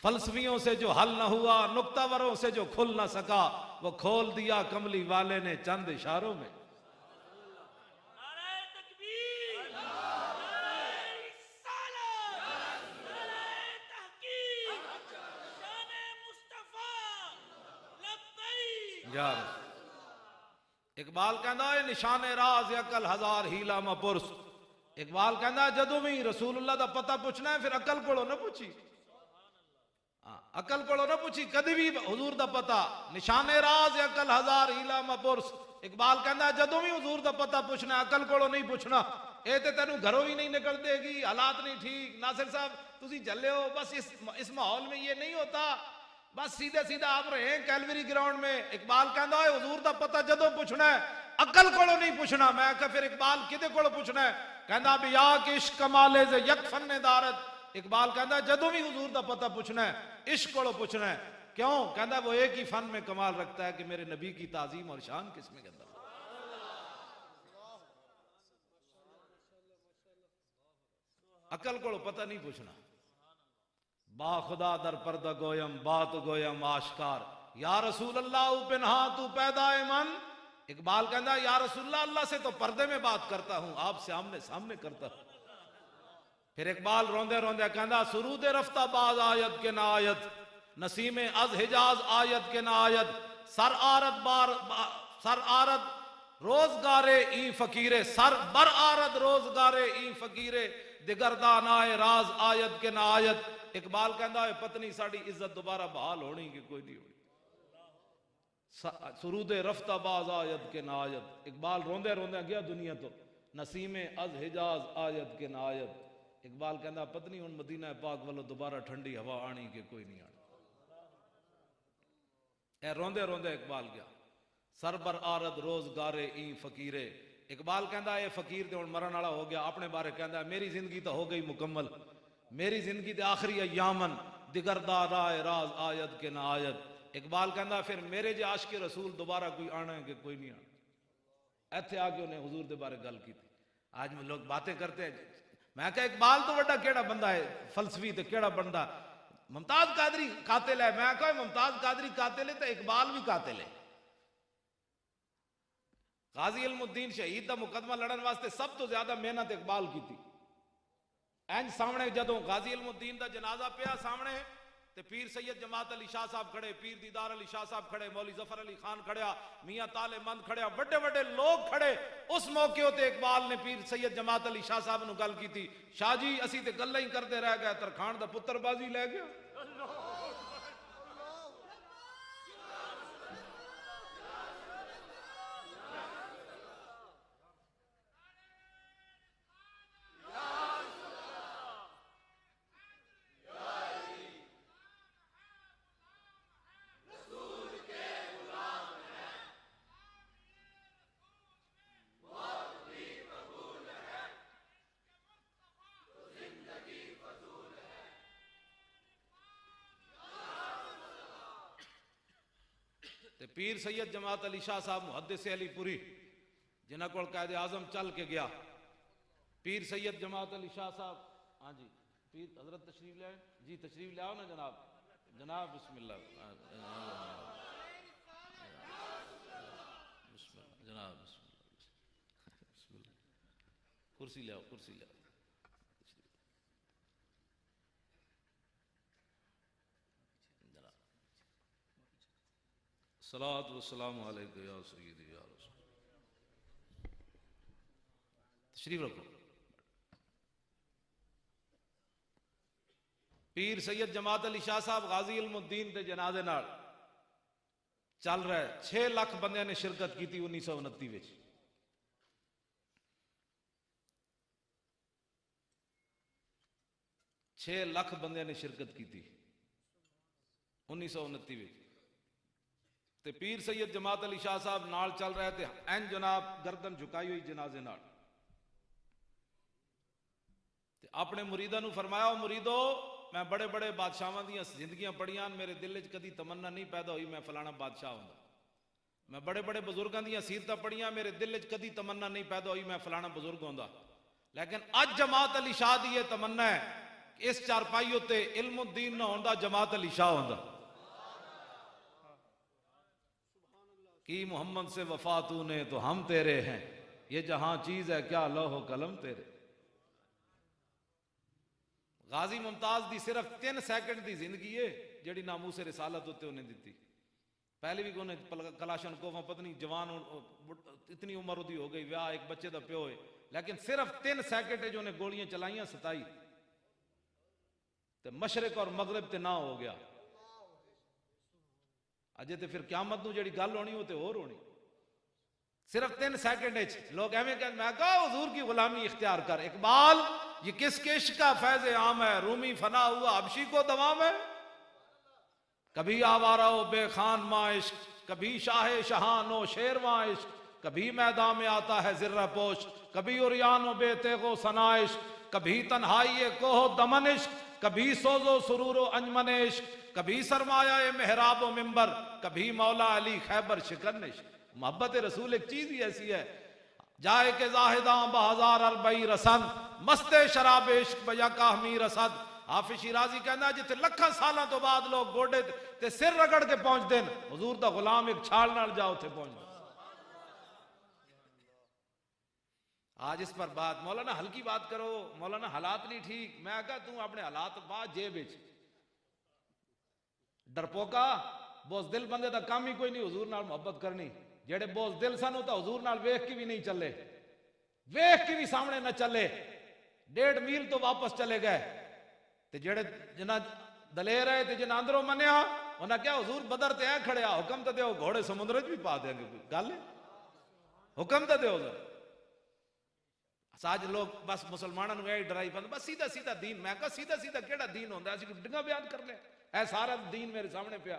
फलसफियों से जो हल न हुआ नुक्तावरों से जो खुल न सका वो खोल दिया कमली वाले ने चंद इशारों में यार इकबाल कहना है निशाने राज अकल हजार हीला मपुरस इकबाल कहना जदों भी रसूलुल्लाह दा पता पूछना है फिर अकल कोलों ना पूछी अकल को ना पूछी कदी भी हुजूर दा पता निशाने राज अकल हजार हीला मपुरस। इकबाल कहना जदों भी हुजूर दा पता पूछना अकल को नहीं पूछना, ये तो तेन घरों ही नहीं निकल देगी, हालात नहीं ठीक। नासिर साहब तुसी झले हो, बस इस माहौल में ये नहीं होता, बस सीधे सीधा आप रहे हैं कैलवरी ग्राउंड में। इकबाल कहता है हुजूर दा पता जदों पूछना है अकल को नहीं पूछना। मैं कहा फिर इकबाल किदे को पूछना है? कहना भी या कि इश्क कमाले से यक फन्ने दारत। इकबाल कहता जदों भी हुजूर दा पता पूछना है इश्क को पूछना है। क्यों? कहता वो एक ही फन में कमाल रखता है कि मेरे नबी की ताजीम और शान किसमें कहता। अकल को पता नहीं पूछना। बाखुदा दर पर्दा गोयम बात गोयम आशकार, या रसूल अल्लाह पिन्हा तू पैदा मन। इकबाल कहता या रसूलल्लाह अल्लाह से तो पर्दे में बात करता हूं, आपसे आमने सामने करता हूं। फिर इकबाल रोंदे रोंदे कहता सुरूद रफ्ता बाज आयत के नायत, नसीम अज हिजाज आयत के नायत, सर आरद रोजगारे ई फकीरे, सर बर आरद रोजगारे ई फकीरे, दिगरदा नाए राज आयत के नायत। इकबाल कहता है पत्नी साड़ी इज्जत दोबारा बहाल होनी कि कोई नहीं होनी। सुरूद रफ्ताबाज आयत के नायत। इकबाल रोंदे रोंदे गया दुनिया तो, नसीमे अज हिजाज आयत के नायत। इकबाल कहता पत्नी हुन मदीना पाक वालों दोबारा ठंडी हवा आनी कि कोई नहीं आनी। ए रोंदे रोंदे इकबाल गया। सरबर आरद रोजगारे ई फकीरे। इकबाल कहता है फकीर तो हुन मरण वाला हो गया, अपने बारे कहता है मेरी जिंदगी तो हो गई मुकम्मल, मेरी जिंदगी दे आखिरी अयामन, दिगरदा राय राज आयत के नायत। इकबाल कहता फिर मेरे जे आशिक रसूल दोबारा कोई आना है कि कोई नहीं आना। इत्थे आके उन्हें हुजूर दे बारे गल की। आज में लोग बातें करते हैं, मैं कहा इकबाल तो बड़ा केड़ा बंदा है फलसफी, तो केड़ा बंदा मुमताज कादरी कातिल है। मैं कहा मुमताज कादरी कातिल है तो इकबाल भी कातिल है। गाजी इल्मुद्दीन शहीद का मुकदमा लड़न वास्ते सब तो ज्यादा मेहनत इकबाल की थी। इंज सामने जदों गाजी इल्मुद्दीन का जनाजा पिया सामने, ते पीर सैयद जमात अली शाह साहब खड़े, पीर दीदार अली शाह साहब खड़े, मौली जफर अली खान खड़िया, मियां ताले मंद खड़िया, बड़े बड़े लोग खड़े। उस मौके उत्ते इकबाल ने पीर सैयद जमात अली शाह साहब नूं गल की थी, शाह जी असी ते गल्लां ही करते रह गए, तरखान दा पुत्र बाजी लै गया। पीर सैयद जमात अली शाह साहब मुहद्दिस अलीपुरी जिन्हों को कायदे आजम चल के गया, पीर सैयद जमात अली शाह साहब। हाँ जी पीर हजरत तशरीफ ले जी, तशरीफ ले आओ ना जनाब। जनाब बिस्मिल्लाह जनाब बिस्मिल्लाह, कुर्सी ले आओ, कुर्सी ले आओ। सलात व सलाम अलैका या सय्यदी या रसूल। तशरीफ रखो। पीर सैयद जमात अली शाह साहब गाजी इल्मुद्दीन के जनाजे नाल चल रहा है। 6 लाख बंदे ने शिरकत की थी 1929 में। 6 लाख बंदे ने शिरकत की थी 1929 में। ते पीर सैयद जमात अली शाह साहब नाल चल रहे थे, एन जनाब गर्दन झुकाई हुई जनाजे नाल। अपने मुरीदा नूं फरमाया मुरीदो मैं बड़े बड़े बादशाहां दी जिंदगियां पढ़ियां, मेरे दिल च कदी तमन्ना नहीं पैदा हुई मैं फलाना बादशाह होंदा। मैं बड़े बड़े बुजुर्गों दी सीरतां पढ़ियां, मेरे दिल च कदी तमन्ना नहीं पैदा हुई मैं फलाना बुजुर्ग होंदा। लेकिन अज जमात अली शाह दी ये तमन्ना है कि इस चारपाई उत्ते इल्मुद्दीन ना होंदा, जमात अली शाह होंदा। कि मोहम्मद से वफा तूने तो हम तेरे हैं, ये जहां चीज है क्या लौह कलम तेरे। गाजी मुमताज दी सिर्फ 3 सेकंड की जिंदगी है जिहड़ी नामूस रिसालत उत्ते उन्हें दी। पहले भी उन्हें कलाशन कोफा पत्नी जवान इतनी उम्र उदी हो गई, व्याह एक बच्चे का प्यो है, लेकिन सिर्फ 3 सेकंड जो उन्हें गोलियां चलाइया 27 ते मशरक और मगरब ते ना हो गया। अजे तो फिर क्यामत नूं जिहड़ी गल होनी वो तो होर होनी। सिर्फ 3 सेकंड लोग एवं कहते, मैं कहा हुजूर की गुलामी इख्तियार कर। इकबाल, ये किसके इश्क का फैज़ आम है, रूमी फना हुआ हबशी को दवाम है। कभी आवारा हो बेखान माँ इश्क, कभी शाहे शहानो शेरवा इश्क, कभी मैदान में आता है जिर्रा पोश, कभी उरियानो बेतेगो सना इश्क, कभी तन्हाई कोहो दमन इश्क, कभी सोजो सुरूरो अंजमन इश्क, कभी सरमाया मेहराबो मिंबर, कभी मौला अली खैबर शिकन इश्क। मोहब्बत रसूल एक चीज ही ऐसी है, जाए के जाहिदा बहजार अलबई रसन, मस्ते शराब इश्क बया काहमी रसद। हाफिज शिराजी कहना जिथे लखा साल तो बाद लोग गोडे ते सिर रगड़ के पहुंचते हैं, हुजूर दा गुलाम एक छाल नाल जाओ थे पहुंचते। आज इस पर बात, मौलाना हल्की बात करो, मौलाना हालात नहीं ठीक। मैं कहा तू अपने हालात बात जेब विच, डरपोका बोझदिल बंदे दा काम ही कोई नहीं हुजूर नाल मोहब्बत करनी। जेड़े बोझदिल सन वो तो हुजूर नाल वेख के भी नहीं चले, वेख के भी सामने न चले, 1.5 मील तो वापस चले गए। ते जेड़े जिन्ना दलेर है ते जिन्ना अंदरों मनिया उन्हें क्या हुजूर बदर ते ऐ खड़े, हुक्म तो दो घोड़े समुद्र च भी पा देंगे, गल हुक्म तो दो। साज लोग बस मुसलमानों को डराई पाते, बस सीधा सीधा दीन। मैं कहा सीधा सीधा केड़ा दीन होंदा, असीं डिंगा बयान कर ले। ऐ सारा दीन मेरे सामने पिया,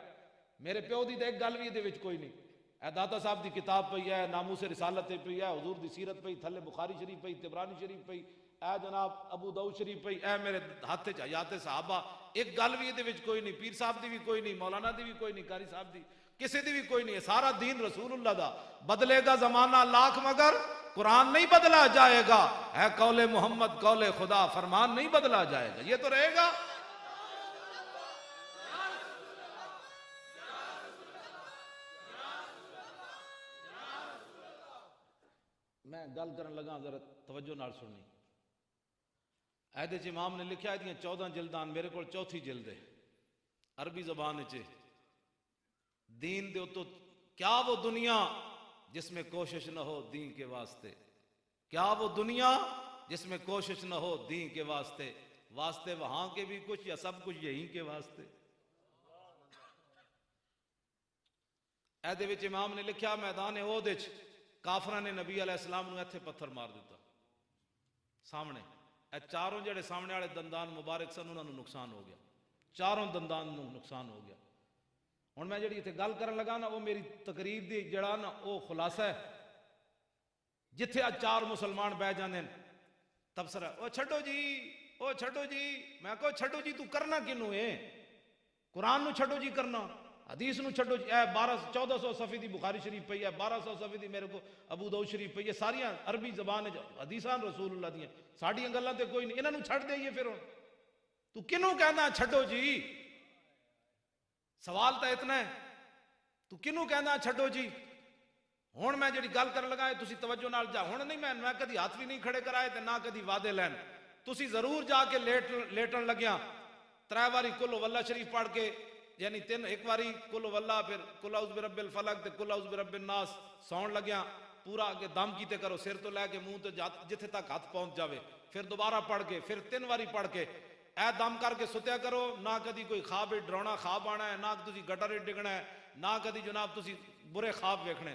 मेरे प्यो दी तो एक गल भी इहदे विच कोई नहीं। ऐ दाता साहब की किताब पई है, नामूस रिसालत पई है, हुजूर दी सीरत पई, थले बुखारी शरीफ पई, तिबरानी शरीफ पई, ऐ जनाब अबू दाऊद शरीफ पई, ऐ मेरे हाथ च हयाते सहाबा। एक गल भी इहदे विच कोई नहीं, पीर साहब दी भी कोई नहीं, मौलाना दी भी कोई नहीं, कारी साहब दी किसी दी भी कोई नहीं है। सारा दीन रसूलुल्लाह दा। बदलेगा जमाना लाख मगर कुरान नहीं बदला जाएगा, है कौले मोहम्मद कौले खुदा, फरमान नहीं बदला जाएगा, ये तो रहेगा। मैं गल करन लगा, जरा तवज्जो नाल सुननी। ऐदे च इमाम ने लिखा है 14 जिल्दां, मेरे को 4थी जिल्द है अरबी जबान च। दीन दे तो क्या वो दुनिया जिसमें कोशिश न हो दीन के वास्ते, क्या वो दुनिया जिसमें कोशिश न हो दीन के वास्ते, वास्ते वहां के भी कुछ या सब कुछ यहीं के वास्ते। ऐदे विच इमाम ने लिखा मैदान ओहद विच काफरां ने नबी अलैहिस्सलाम नूं इत्थे पत्थर मार दिता सामने। ए चारों जेड़े सामने वाले दंदान मुबारक सन उन्होंने नुकसान हो गया, चारों दंदान नूं नुकसान हो गया। हुण मैं जिहड़ी इत्थे गल करन लगा ना, वो मेरी तकरीर दी जड़ा ना वो खुलासा है। जिथे अज 4 मुसलमान बह जांदे ने तबसरा, ओ छड्डो जी, ओ छड्डो जी। मैं कहो छड्डो जी तू करना किनू है? कुरान नूं छड्डो जी करना, हदीस नूं छड्डो जी। 1400 सफ़े दी बुखारी शरीफ पई है, 1200 सफ़े दी मेरे को अबू दाऊद शरीफ पई है, सारियां अरबी जबान हदीसां रसूलुल्लाह दियां, साडियां गल्लां ते कोई नहीं। इन्हां नूं छड्ड देइए फिर हुण तू किनू कहना छड्डो जी? सवाल तो इतना है, तू किनू कहना छड्डो जी? हुण मैं जिहड़ी गल करन लगा तुसीं तवज्जो नाल जा। हुण नहीं मैं कदी हाथ भी नहीं खड़े कराए ते ना कदी वादे लैन। तुसीं जरूर जाके लेटन लग्या 3 बारी कुल वल्ला शरीफ पढ़ के, यानी 3 एक बारी कुल वल्ला, फिर कुल औज़ बिरब्बिल फलक ते कुल औज़ बिरब्बिन नास। सौण लग्या पूरा अगे दम कीते करो, सिर तो लैके मुंह तो जिथे तक हाथ पहुंच जावे, फिर दोबारा पढ़ के, फिर 3 बारी पढ़ के ऐ दम करके सुत्या करो। ना कदी कोई ख्वाब डरावना ख्वाब आना है, ना तुसी गटर डिगना है, ना कदी जनाब तुसी बुरे ख्वाब वेखने।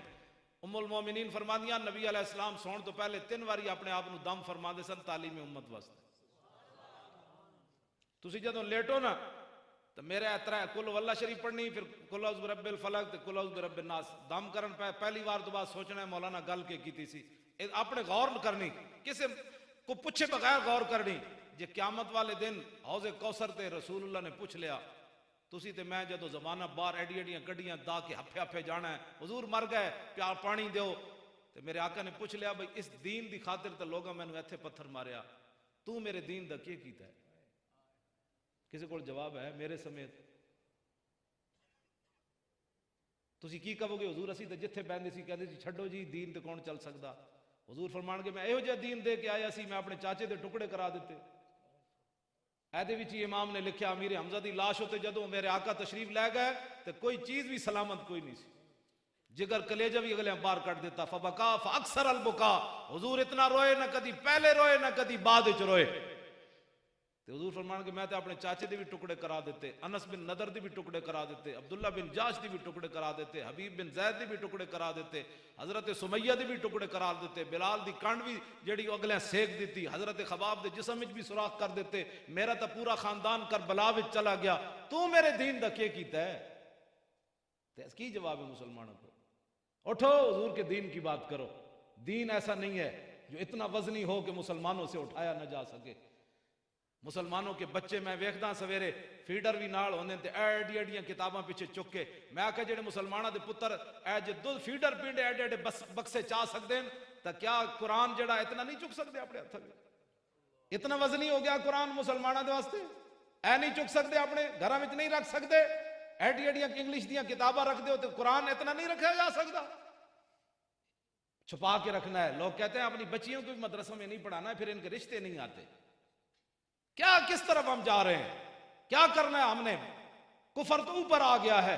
उम्मुल मोमिनीन फरमादियां नबी अलैहिस्सलाम सौण तो पहले 3 बारी अपने आप को दम फरमाते सन तालीम उम्मत वास्ते। तुसी जदों लेटो ना तो मेरे तरह कुल वल्ला शरीफ पढ़नी, फिर कुल औज़ बिरब्बिल फलक ते कुल औज़ बिरब्बिन नास। दम करन पहली बार तो बाद सोचना है मौलाना गल के कीती सी, अपने गौर करनी, किसी को पूछे बगैर गौर करनी। जे क्यामत वाले दिन हौज़े कौसर ते रसूलुल्लाह ने पूछ लिया, तुसी ते मैं जदों जमाना बाहर एडी एडियां गड्डियां दा के हफे हफे जाना है, हुजूर मर गए प्यार पानी दो, ते मेरे आका ने पूछ लिया भाई इस दीन की खातिर तो लोगों मैनू इत्थे पत्थर मारिया, तू मेरे दीन दा की कीता है? किसी को जवाब है मेरे समेत? तुसी की कहोगे? हुजूर असी तो जिथे बहंदे सी कहंदे सी छड्डो जी दीन ते कौन चल सकदा। हुजूर फरमाणगे मैं इहो जिहा दीन दे के आया सी, मैं अपने चाचे दे टुकड़े करा दिते। ऐदे विच इमाम ने लिखा अमीर हमजा दी लाश होते जदों मेरे आका तशरीफ लै गए तो कोई चीज भी सलामत कोई नहीं सी, जिगर कलेजा भी अगले बाहर कट देता। फबका फअक्सर अल बुका, हुजूर इतना रोए ना कदी पहले रोए ना कदी बाद विच रोए। तो हुजूर फरमान कि मैं तो अपने चाचे दे भी टुकड़े करा देते, अनस बिन नदर दे भी टुकड़े करा देते, अब्दुल्ला बिन जाश दे भी टुकड़े करा देते, हबीब बिन जैद दे भी टुकड़े करा देते, हजरत सुमैया दे भी टुकड़े करा देते, बिलाल दी कंड भी जेड़ी अगले सेक दी, हजरत खबाब दे जिस्म विच भी सुराख कर देते, मेरा तो पूरा खानदान करबला विच चला गया, तू मेरे दीन दा क्या कीता है? की जवाब है मुसलमानों को? उठो हुजूर के दीन की बात करो। दीन ऐसा नहीं है जो इतना वजनी हो कि मुसलमानों से उठाया ना जा सके। मुसलमानों के बच्चे मैं वेखदा सवेरे फीडर भी नाल होंदे ते एडी एडियां किताबां पिछे चुक के, मैं आख्या जेडे मुसलमानों के पुत्र ए जे दुध फीडर पींदे एडे एडे बक्से चा सकते हैं, तो क्या कुरान जड़ा इतना नहीं चुक सकते अपने हथ में? इतना वजनी हो गया कुरान मुसलमानों के वास्ते? ऐ नहीं चुक सकते, अपने घर में नहीं रख सकते? एडी एडियां इंग्लिश दियां किताबां रख दो तो कुरान इतना नहीं रखा जा सकता? छुपा के रखना है। लोग कहते हैं अपनी बच्चियों को भी मदरसों में नहीं पढ़ाना है, फिर इनके रिश्ते नहीं आते। क्या किस तरफ हम जा रहे हैं? क्या करना है हमने? कुफर तो ऊपर आ गया है।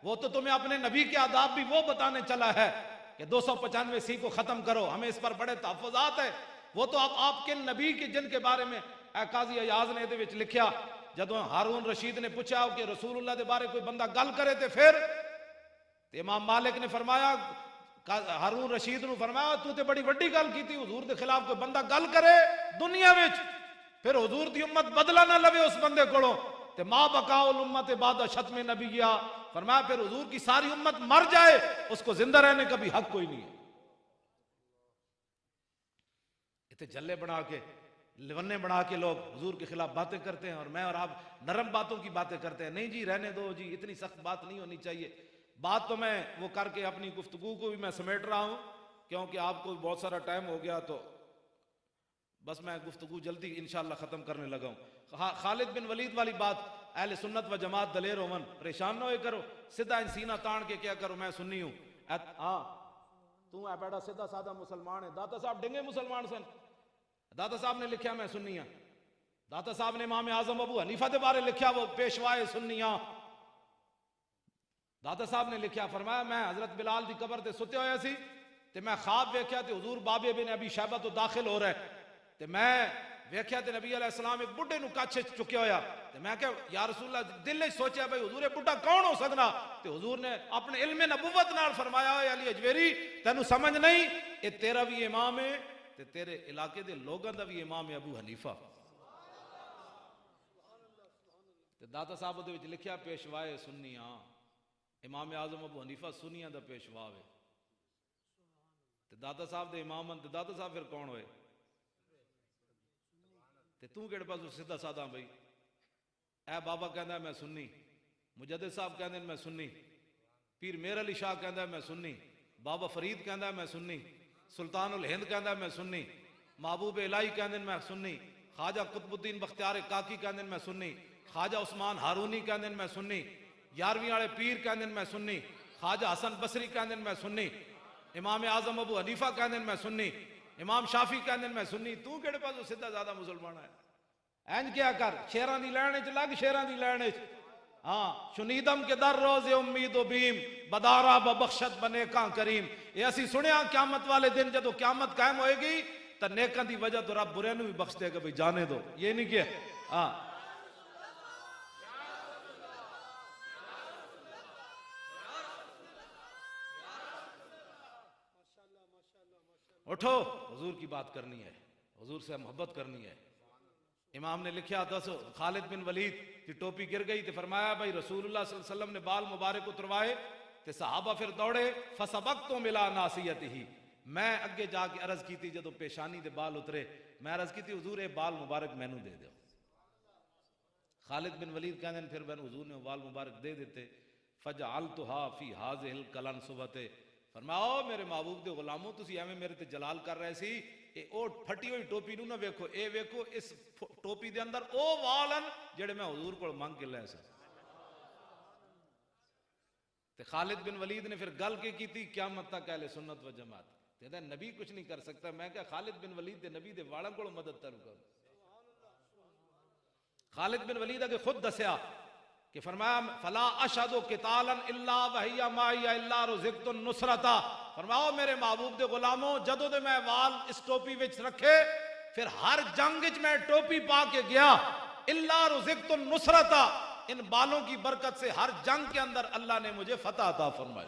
वो तो तुम्हें अपने नबी के आदाब भी वो बताने चला है कि 295 सी को खत्म करो, हमें इस पर बड़े तहफ़्फ़ुज़ात है। वो तो आपके नबी के जिनके बारे में काजी अयाज ने ये लिखा, जदों हारून रशीद ने पूछा कि रसूलुल्लाह के बारे कोई बंदा गल करे तो फिर इमाम मालिक ने फरमाया, हारून रशीद ने फरमाया तू तो बड़ी वड्डी गल की थी, हुजूर के खिलाफ कोई बंदा गल करे दुनिया में, फिर हुजूर की उम्मत बदला ना लवे उस बंदे को, ते मां बकाउल उम्मत बाद शतम नबी गया। फरमाया फिर हुजूर की सारी उम्मत मर जाए, उसको जिंदा रहने का भी हक कोई नहीं है। इतने जल्ले बना के, लिवन्ने बना के लोग हुजूर के खिलाफ बातें करते हैं, और मैं और आप नरम बातों की बातें करते हैं। नहीं जी, रहने दो जी, इतनी सख्त बात नहीं होनी चाहिए। बात तो मैं वो करके अपनी गुफ्तगू को भी मैं समेट रहा हूं, क्योंकि आपको बहुत सारा टाइम हो गया, तो बस मैं गुफ्तगू जल्दी इंशाअल्लाह खत्म करने लगा हूं। खालिद बिन वलीद वाली बात, अहले सुन्नत व जमात दलेर होवन, परेशान ना हो करो, सीधा सीना तान के क्या करो, मैं सुन्नी हूं। हाँ तू है बेटा सीधा साधा मुसलमान है। दाता साहब डिंगे मुसलमान सन, दाता साहब ने लिखा मैं सुन्नी हाँ। दाता साहब ने इमाम आजम अबू हनीफा के बारे लिखा, वो पेशवाए सुन्निया। दाता साहब ने लिखा, फरमाया मैं हजरत बिलाल की कबर से सुते होया सी, ते मैं ख्वाब वेख्या ते हुजूर बाबे बिन अबी शैबा तो दाखिल हो रहा है, ते मैं वेख्या ते नबी अलैहि सलाम एक बुढ़े नु कच्छ चुक्या होया, ते मैं क्या या रसूलल्लाह दिल में सोचा भाई हुजूर बुढ़ा कौन हो सकना, ते हुजूर ने अपने इल्म नबुव्वत नाल फरमाया, अली अजवेरी तेनू समझ नहीं, ये तेरा भी इमाम है ते तेरे इलाके दे लोगों का भी इमाम है अबू हनीफा। ते दाता साहब दे विच लिखिया पेशवाए सुन्नियां, इमाम आजम अबू हनीफा सुन्नियां दा पेशवा है। ते दाता साहब दे इमाम ते दाता साहब फिर कौन होए? ते तू केड़े पासों सीधा साधा भाई? ए बाबा कहंदा मैं सुन्नी, मुजद्दिद साहब कहंदे मैं सुन्नी, पीर मेर अली शाह कहंदा मैं सुन्नी, बाबा फरीद कहंदा मैं सुन्नी, सुल्तानुल हिंद कहंदा मैं सुन्नी, महबूब इलाही कहंदे मैं सुन्नी, ख्वाजा कुतुबुद्दीन बख्तियार काकी कहंदे मैं सुन्नी, ख्वाजा उस्मान हारूनी कहंदे मैं सुन्नी, 11वीं वाले पीर कहंदे मैं सुन्नी, ख्वाजा हसन बसरी कहंदे मैं सुन्नी, इमाम आजम अबू हनीफा कहंदे मैं सुन्नी, इमाम शाफी कहंदे मैं सुन्नी। तू केड़े पासों सीधा ज्यादा मुसलमान है? इंज क्या कर, शेरां दी लैन च लग, शेरां दी लैन च। हाँ शुनीदम के दर रोजे उम्मीद बीम बदारा बख्शत बने का करीम। ये असी सुनिया क्यामत वाले दिन जदों क्यामत कायम होएगी तो नेकां दी वजह तो रब बुरे भी बख्श देगा, भाई जाने दो, ये नहीं किया। हाँ उठो, हुजूर की बात करनी है, हुजूर से मोहब्बत करनी है। इमाम ने लिखा, दस खालिद बिन वलीद की टोपी गिर गई तो फरमाया भाई रसूलुल्लाह सल्लल्लाहु अलैहि वसल्लम ने बाल मुबारक उतरवाए, तो सहाबा फिर दौड़े, फसबक तो मिला नासियत ही। मैं अगे जाके अर्ज की थी, जदों पेशानी दे बाल उतरे, मैं अर्ज की थी हुजूर ये बाल मुबारक मैनू दे दो। खालिद बिन वलीद कहते फिर मैंने हुजूर ने बाल मुबारक दे देते। फजअल तो हा फी हाज़िल कलन सुबते, फरमाओ मेरे महबूब दे गुलामों तुसी एवें मेरे ते जलाल कर रहे सी, ए ओ फटी हुई टोपी नू ना वेखो, ए वेखो इस टोपी दे अंदर ओ वालन जेड़े मैं हुजूर को मंग के लै सा। ते खालिद बिन वलीद ने फिर गल के की थी, क़यामत तक अहले सुन्नत व जमात कहता नबी कुछ नहीं कर सकता। मैं क्या खालिद बिन वलीद दे नबी दे वालों को मदद करूं। खालिद बिन वलीद अगे खुद दसिया कि फरमाया फला अशहदु क़ितालन इल्ला वहिया माइया इल्ला रुज़िक़तु नुसरता। फरमाओ मेरे महबूब दे गुलामों जदों दे मैं वाल इस टोपी विच रखे, फिर हर जंग च मैं टोपी पा के गया, इल्ला रुज़िक़्तु नुसरता, इन बालों की बरकत से हर जंग के अंदर अल्लाह ने मुझे फतह अता फरमाई।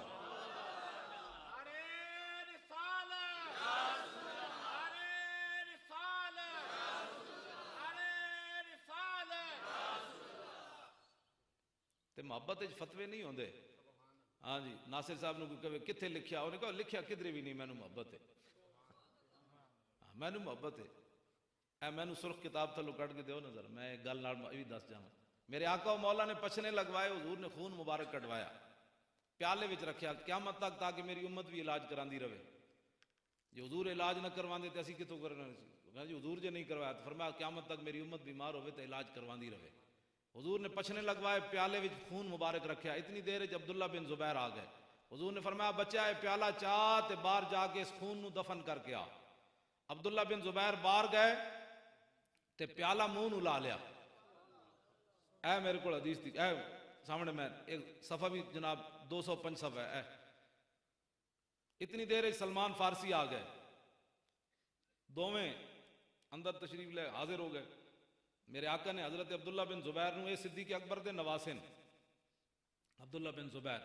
ते मोहब्बत फतवे नहीं होंगे। हाँ जी, नासिर साहब ने कोई कहे कितने लिखिया, उन्हें कहा लिखिया किधरे भी नहीं, मैनू मोहब्बत है, मैनू मोहब्बत है। ऐ मैनू सुर्ख किताब थलो कट के दो नजर, मैं एक गल नाल भी दस जावा। मेरे आका मौला ने पछने लगवाए, हुजूर ने खून मुबारक कटवाया, प्याले विच रखिया क़यामत तक, ताकि मेरी उम्मत भी इलाज करांदी रहे। जो हुजूर इलाज न करवाते तो असी कितों करना जी, हुजूर जे नहीं करवाया तो फरमाया क़यामत तक मेरी उम्मत बीमार हो तो इलाज करवांदी रहे। हुजूर ने पछने लगवाए, प्याले विच खून मुबारक रखिया। इतनी देर च अब्दुल्ला बिन जुबैर आ गए। हुजूर ने फरमाया बच्चा है प्याला चाह ते बाहर जाके इस खून नू दफन करके आ। अब्दुल्ला बिन जुबैर बाहर गए ते प्याला मुंह नू ला लिया। ऐ मेरे को हदीस थी, ऐ सामने मैं एक सफ़ा भी जनाब 205 सफ़ा है। इतनी देर सलमान फारसी आ गए, दोवें अंदर तशरीफ ले हाजिर हो गए। मेरे आका ने हजरत अब्दुल्ला बिन जुबैर नू, सिद्दीक़ अकबर दे नवासिन अब्दुल्ला बिन जुबैर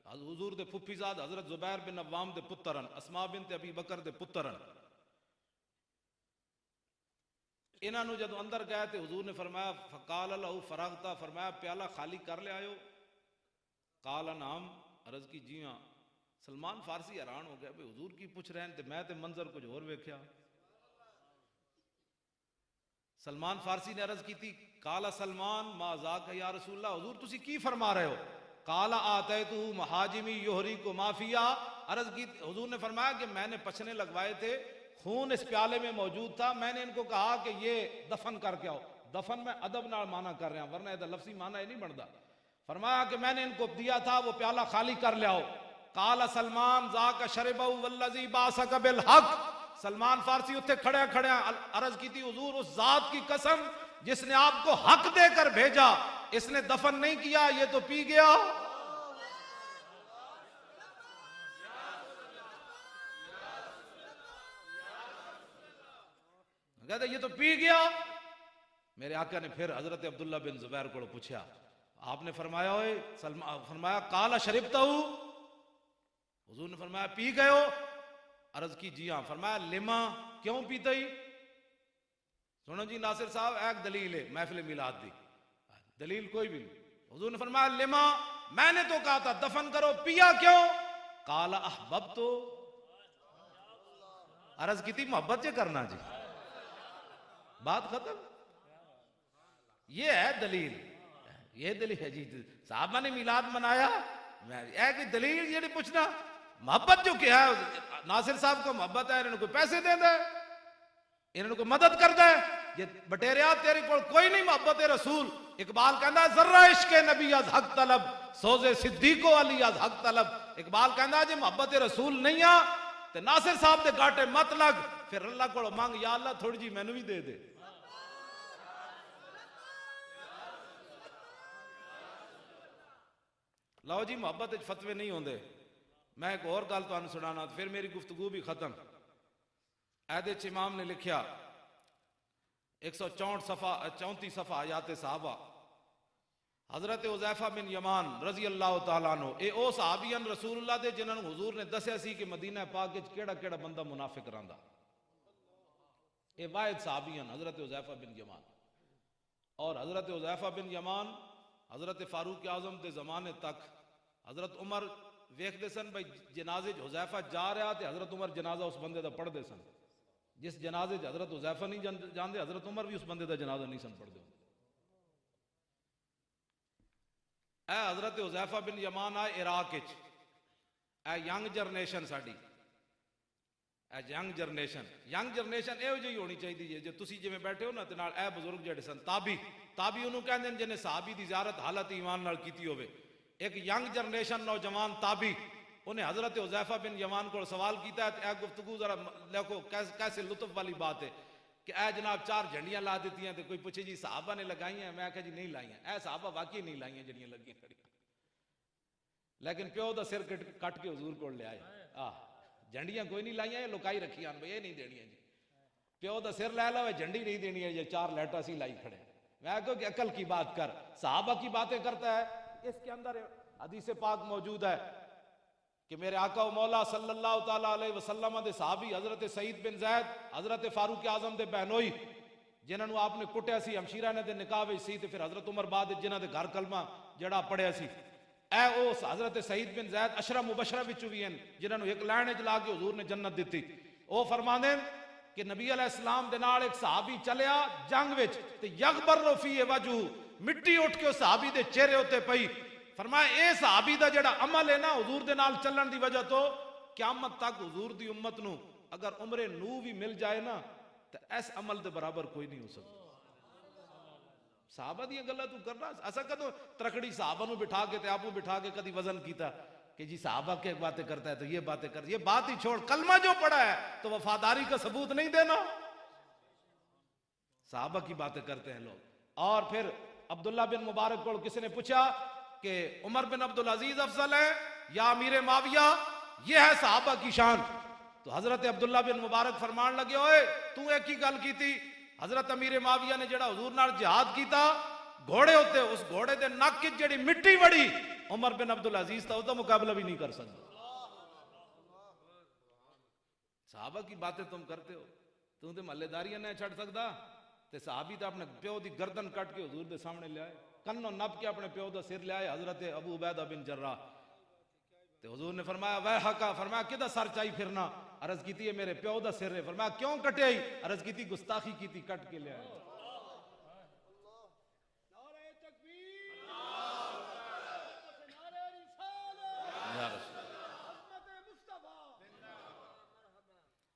हुजूर दे फुफीजाद हजरत जुबैर बिन अव्वाम दे पुत्रन, अस्मा बिन ते अबी बकर दे पुत्रन, इन्हों जदों अंदर गए तो हुजूर ने फरमाया फ़काल लहू फरागता, फरमाया प्याला खाली कर ले आयो। काल नाम, अर्ज की जी हाँ। सलमान फारसी हैरान हो गया, भाई हुजूर की पूछ रहे हैं, तो मैं तो मंजर कुछ होर वेख्या। सलमान फारसी ने अर्ज की थी, काला सलमान माजाक या रसूलल्लाह, हुजूर तुसी की फरमा रहे हो? काला आते तू महाजिमी योहरी को माफिया। अर्ज की हुजूर ने फरमाया कि मैंने पछने लगवाए थे, खून इस प्याले में मौजूद था, मैंने इनको कहा कि ये दफन करके आओ। दफन में अदब नाल माना कर रहा, वरना यह लफ्सी माना ये नहीं बनता। फरमाया कि मैंने इनको दिया था, वो प्याला खाली कर ले आओ। काला सलमान जाका शरबहु वल्लज़ी बासक बिल हक। सलमान फारसी उत्थे खड़े खड़े अर्ज की थी, हुजूर उस जात की कसम जिसने आपको हक देकर भेजा, इसने दफन नहीं किया, ये तो पी गया। कहते ये तो पी गया। मेरे आका ने फिर हजरत अब्दुल्ला बिन जुबैर को पूछा, आपने फरमाया हो सलमान, फरमाया काला शरीबता हूं। हुजूर ने फरमाया पी गए हो? अर्ज की जी हाँ। फरमाया लिमा, क्यों पीते ही? सुनो जी नासिर साहब, एक दलील है महफिल मिलाद दी, दलील कोई भी नहीं। हुजूर ने फरमाया लिमा, मैंने तो कहा था दफन करो, पिया क्यों? काला अहबब तो, अर्ज की थी मोहब्बत से करना जी, बात खत्म। ये है दलील, ये दलील है जी। साहबा ने मिलाद मनाया, मैं दलील ये नहीं पूछना। मोहब्बत जो क्या है, नासिर साहब को मोहब्बत है, इन्होंने कोई पैसे दे दे, इन्होंने कोई मदद कर दे, ये बटेरिया तेरे को कोई नहीं मोहब्बत रसूल। इकबाल कहना जर्रा इश्क नबी अज हक तलब, सोजे सिद्दीको अली अज हक तलब। इकबाल कहना जी मोहब्बत रसूल नहीं आ ते नासिर साहब दे गाटे मत लग, फिर अल्लाह को मंग, या अल्लाह थोड़ी जी मैनू भी दे दे। लो जी, मोहब्बत फतवे नहीं होंगे। मैं एक और गल तुहानू सुनाना, फिर मेरी गुफ्तगू भी खत्म। ऐदे च इमाम ने लिखा 164 सफ़ा 34 सफ़ा आयात साहबा। हजरत उज़ैफा बिन यमान रजी अल्लाह तआला अन्हु, ए ओ सहाबीन रसूलुल्लाह दे जिन्होंने हुजूर ने दस्या सी कि मदीना पाक विच केड़ा केड़ा बंदा मुनाफिक रहिंदा। ए वाहिद सहाबीन हजरत उज़ैफा बिन यमान। और हजरत उज़ैफा बिन यमान हजरत फारूक आजम के जमाने तक हजरत उमर वेखते सन भाई जनाजे हुज़ैफा जा रहा, तो हजरत उमर जनाजा उस बंदे का पढ़ते सन। जिस जनाजे हजरत हुज़ैफा नहीं जानते, हजरत उमर भी उस बंदे का जनाजा नहीं सन पढ़ते। ऐ हजरत हुज़ैफा बिन यमान आए इराक, ऐ यंग जनरेशन साड़ी, यंग जनरेशन एहो जी होनी चाहिए। जो तुसी जिवें बैठे हो ना, ते नाल ऐ बुजुर्ग जिहड़े सन ताबी उन्होंने कहते हैं जिन्हें सहाबी की ज़ियारत हालत ईमान नाल कीती होवे। एक यंग जनरेशन नौजवान ताबी, उन्हें हजरत हुज़ैफा बिन यमान को सवाल किया है। तो गुफ्तगू जरा देखो कैसे लुत्फ वाली बात है कि ऐ जनाब 4 झंडियां ला दी हैं, तो कोई पूछे जी साहबा ने लगाई हैं? मैं आख्या जी नहीं लाई, ऐ साहबा वाकई नहीं लाई जड़ियां लगी खड़ी, लेकिन प्यो का सिर कट के हजूर को ले आए। झंडियां कोई नहीं लाइया, लुकाई रखी भाई, ये नहीं देनिया जी। प्यो का सिर लै लो, झंडी नहीं देनी है, ये 4 लैटा सी लाई खड़े। मैं कहूँ कि अकल की बात कर, सहाबा की बातें करता है। इसके अंदर हदीस पाक मौजूद है कि मेरे आका मौला सल्लल्लाहु ताला अलैहि वसल्लम दे सहाबी हजरत सईद बिन जैद, हजरत फारूक आजम दे बहनोई, जिन्होंने आपने कुटिया सी, हमशीरा ने दे निकाह विच सी, ते फिर हजरत उमर बाद जिन्हां दे घर कलमा जड़ा पढ़िया सी, ए उस हजरत सईद बिन जैद अशरा मुबशरा विचों भी हैं, जिन्होंने एक लाइन च ला के हुजूर ने जन्नत दी। वो फरमांदे कि नबी अलैहिस्सलाम दे नाल एक सहाबी चलिया जंग विच, ते यगबर रफी वजू, मिट्टी उठ के उस सहाबी दे चेहरे उत्ते पई। फरमाया ए सहाबी दा जेड़ा अमल है ना हुजूर दे नाल चलण दी वजह तो क़यामत तक हुजूर दी उम्मत नू अगर उम्रे नू भी मिल जाए ना तो इस अमल दे बराबर कोई नहीं हो सकता। साहबा दी गल्लां तू करना, असा कदों तरखड़ी साहबा नू बिठा के ते आपू बिठा के कदी वजन कीता कि जी साहबा के बातें करता है तो ये बातें कर, ये बात ही छोड़, कलमा जो पढ़ा है तो वफादारी का सबूत नहीं देना। साहबा की बातें करते हैं लोग। और फिर अब्दुल्ला बिन मुबारक को किसी ने पूछा कि उमर बिन अब्दुल अजीज अफजल है या अमीर माविया, ये है साहबा की शान। तो हजरत अब्दुल्ला बिन मुबारक फरमान लगे, ओए तू एक ही गल की थी, हजरत अमीर माविया ने जड़ा हुजूर नाल जिहाद कीता, घोड़े होते, उस घोड़े दे नक की जड़ी मिट्टी बड़ी, उमर बिन अब्दुल अजीज था उसका मुकाबला भी नहीं कर सकता। साहबा की बातें तुम करते हो, तू तो महल्लेदारियां नहीं छड़ सकता, ते साहबी तो अपने प्यो की गर्दन कट के हुजूर के सामने लिया, कन्नो नप के अपने प्यो का सिर लिया, हजरत अबू उबैदा बिन जर्राह। ते हुजूर ने फरमाया वह हका, फरमाया किदा सर चाई फिरना, अर्ज की है मेरे प्यो का सिर है। फरमाया क्यों कटे आई, अर्ज की गुस्ताखी की थी, कट के लिया।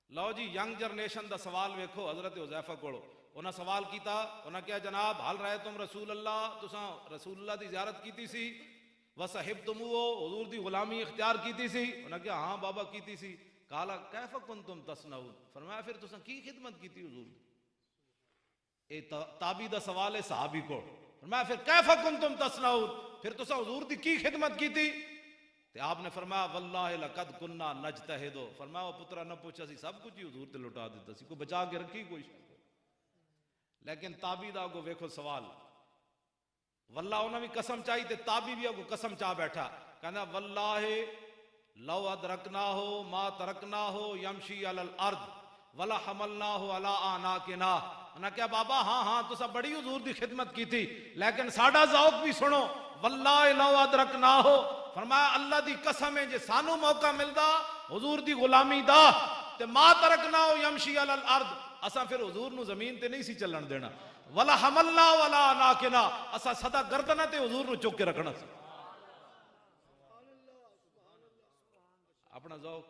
लो जी यंग जनरेशन का सवाल वेखो, हजरत हुज़ैफा कोलो उन्हें सवाल किया, उन्हें क्या जनाब हाल रहे तुम रसूल अल्लाह, तुसा रसूल अल्लाह की ज़ियारत की सी, व साहिब तुम वो हुजूर की गुलामी इख्तियार की सी। उन्हें क्या हाँ बाबा की सी। काला कैफ कुन तुम तसनाऊन, फरमाया फिर तुसा की खिदमत की हुजूर। ए ताबी दा सवाल है सहाबी को, फरमाया फिर कैफ कुन तुम तसनाऊन, फिर तुसा हुजूर की खिदमत की थी। ते आपने फरमाया वल्लाहि लक़द कुन्ना नजतहिदो, फरमाया पुत्रा न पूछा सी, सब कुछ ही हुजूर ते लुटा दिता सी, कोई बचा के रखी कोई। लेकिन ताबी दा को वेखो सवाल, वल्लाह उन्हें भी कसम चाही, ते ताबी भी अगो कसम चाह बैठा, कहना वल्लाहि लौ अदरकना हो मा तरकना हो यमशी अलल अर्द वला हमलना हो अला आनाकिना। ना क्या बाबा हाँ हाँ तुसा बड़ी हुजूर की खिदमत की थी, लेकिन साडा ज़ौक भी सुनो, वल्लाहि लौ अदरकना हो, फरमाया अल्लाह दी कसम है जे सानू मौका मिलदा हुजूर दी गुलामी दा, ते मा तरकना हो यमशी अलल अर्द, असा फिर हुजूर नु जमीन ते नहीं सी चलन देना, वला हमलना वला आनाकिना, असा सदा गर्दना ते हुजूर नु चुक के रखना सी। अपना ज़ौक।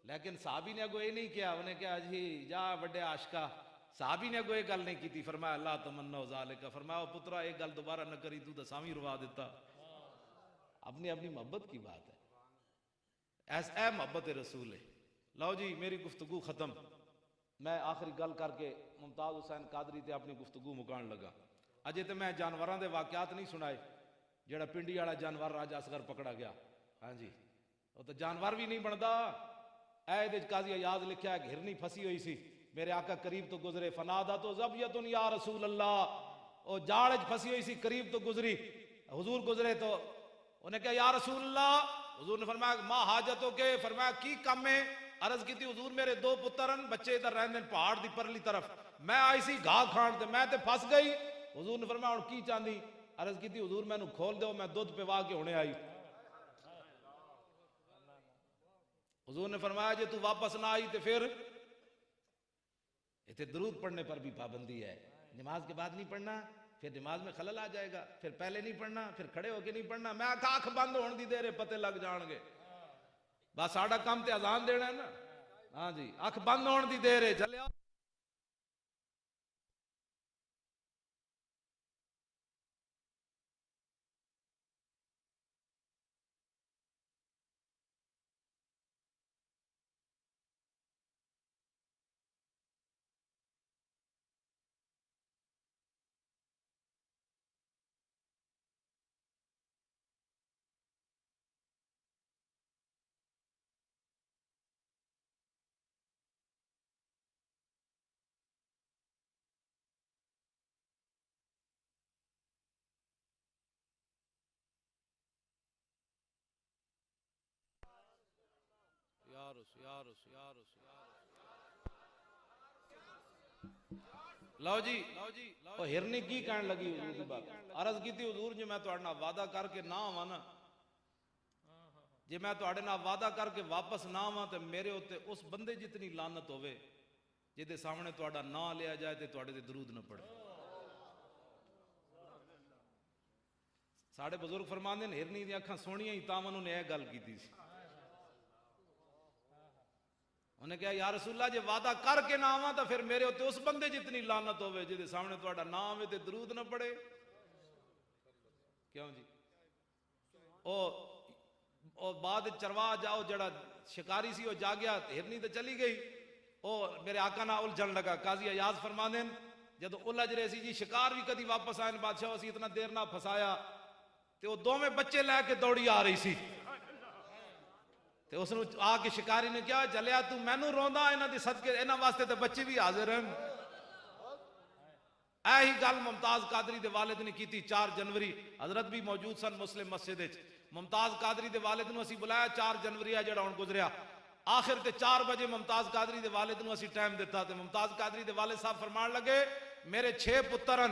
लेकिन साहबी ने अगो ये नहीं किया, उन्हें क्या जी जा बड़े आशका, साहबी ने अगो ये गल नहीं की। फरमाया अल्लाह तमन्ना ज़ालिका, फरमाया पुत्रा एक गल दोबारा न करी, तू तो सामी रुवा देता। अपनी अपनी मोहब्बत की बात है, ऐसा मोहब्बत रसूल है। लो जी मेरी गुफ्तगू खत्म, मैं आखिरी गल करके मुमताज हुसैन कादरी ते अपनी गुफ्तगू मुकान लगा। अजे तो मैं जानवरों के वाकयात नहीं सुनाए, जेड़ा पिंडी वाला जानवर राजा असगर पकड़ा गया, हाँ जी वो तो जानवर भी नहीं बनता। ए काजी अयाज लिखा है हिरनी फसी हुई सी, मेरे आका करीब तो गुजरे, फनादा तो ज़बियतुन या रसूल अल्लाह, ओ जाड़ फसी हुई सी, करीब तो गुजरी, हुजूर गुजरे तो उन्हें क्या या रसूल अल्लाह, हुजूर ने फरमाया मां हाजतों के, फरमाया की कम है, अर्ज की थी हुजूर मेरे 2 पुत्र बच्चे इधर रहते पहाड़ की परली तरफ, मैं आई सी घाह खान ते मैं ते फस गई। हुजूर ने फरमाया हुण की चाहती, अर्ज की थी हुजूर मैनू खोल दो, मैं दुध पिवा के हुणे आई। हुजूर ने फरमाया जे तू वापस ना आई तो फिर इतने दरूद पढ़ने पर भी पाबंदी है, नमाज के बाद नहीं पढ़ना, फिर नमाज में खलल आ जाएगा, फिर पहले नहीं पढ़ना, फिर खड़े होके नहीं पढ़ना। मैं आंख बंद होने दी देर पते लग जाएंगे, बस साडा काम ते अजान देना है ना, हाँ जी अख बंद होने दी देर है चलिया। लो जी ਉਹ ਹਿਰਨੀ ਕੀ ਕਹਿਣ ਲੱਗੀ ਹਜ਼ੂਰ ਦੀ ਬਾਤ ਅਰਜ਼ ਕੀਤੀ ਹਜ਼ੂਰ ਜੇ ਮੈਂ ਤੁਹਾਡੇ ਨਾਲ ਵਾਅਦਾ ਕਰਕੇ ਨਾ ਆਵਾਂ ਨਾ ਜੇ ਮੈਂ ਤੁਹਾਡੇ ਨਾਲ ਵਾਅਦਾ ਕਰਕੇ ਵਾਪਸ ਨਾ ਆਵਾਂ ਤੇ ਮੇਰੇ ਉੱਤੇ ਉਸ ਬੰਦੇ ਜਿਤਨੀ ਲਾਨਤ ਹੋਵੇ ਜਿਹਦੇ ਸਾਹਮਣੇ ਤੁਹਾਡਾ ਨਾਂ ਲਿਆ ਜਾਏ ਤੇ ਤੁਹਾਡੇ ਤੇ ਦਰੂਦ ਨਾ ਪੜੇ ਸਾਡੇ ਬਜ਼ੁਰਗ ਫਰਮਾਉਂਦੇ ਨੇ ਹਿਰਨੀ ਦੀਆਂ ਅੱਖਾਂ ਸੋਹਣੀਆਂ ਹੀ ਤਾਂ ਉਹਨੇ ਇਹ ਗੱਲ ਕੀਤੀ ਸੀ ਉਹਨੇ ਕਿਹਾ ਯਾ ਰਸੂਲullah ਜੇ ਵਾਦਾ ਕਰਕੇ ਨਾ ਆਵਾਂ ਤਾਂ ਫਿਰ ਮੇਰੇ ਉੱਤੇ ਉਸ ਬੰਦੇ ਜਿਤਨੀ ਲਾਨਤ ਹੋਵੇ ਜਿਹਦੇ ਸਾਹਮਣੇ ਤੁਹਾਡਾ ਨਾਮ ਆਵੇ ਤੇ ਦਰੂਦ ਨਾ ਪੜੇ ਕਿਉਂ ਜੀ ਉਹ ਬਾਅਦ ਚਰਵਾ ਜਾਓ ਜਿਹੜਾ शिकारी सी वो जा गया हिरनी तो चली गई ਉਹ ਮੇਰੇ ਆਕਾ ਨਾਲ ਉਲਝਣ लगा काजी अयाज फरमाते हैं जदों उलझ रहे सी जी शिकार भी कदी वापस आए बादशाह असीं इतना देर ना फसाया तो वो दोवें बच्चे लैके दौड़ी आ रही सी ते उसनूं आके शिकारी ने कहा चलिया तू मैनू रोंदा इन्हां दे सदके इन्हां वास्ते तो बच्चे भी हाजिर हैं यही गल मुमताज कादरी दे वालिद ने की 4 जनवरी हजरत भी मौजूद सन मुस्लिम मस्जिद मुमताज कादरी दे वालिद नूं असीं बुलाया 4 जनवरी जिहड़ा हुण गुजरिया आखिर ते 4 बजे मुमताज कादरी दे वालिद नूं असीं टाइम दिता ते मुमताज कादरी दे वालिद साहब फरमान लगे मेरे 6 पुत्र हैं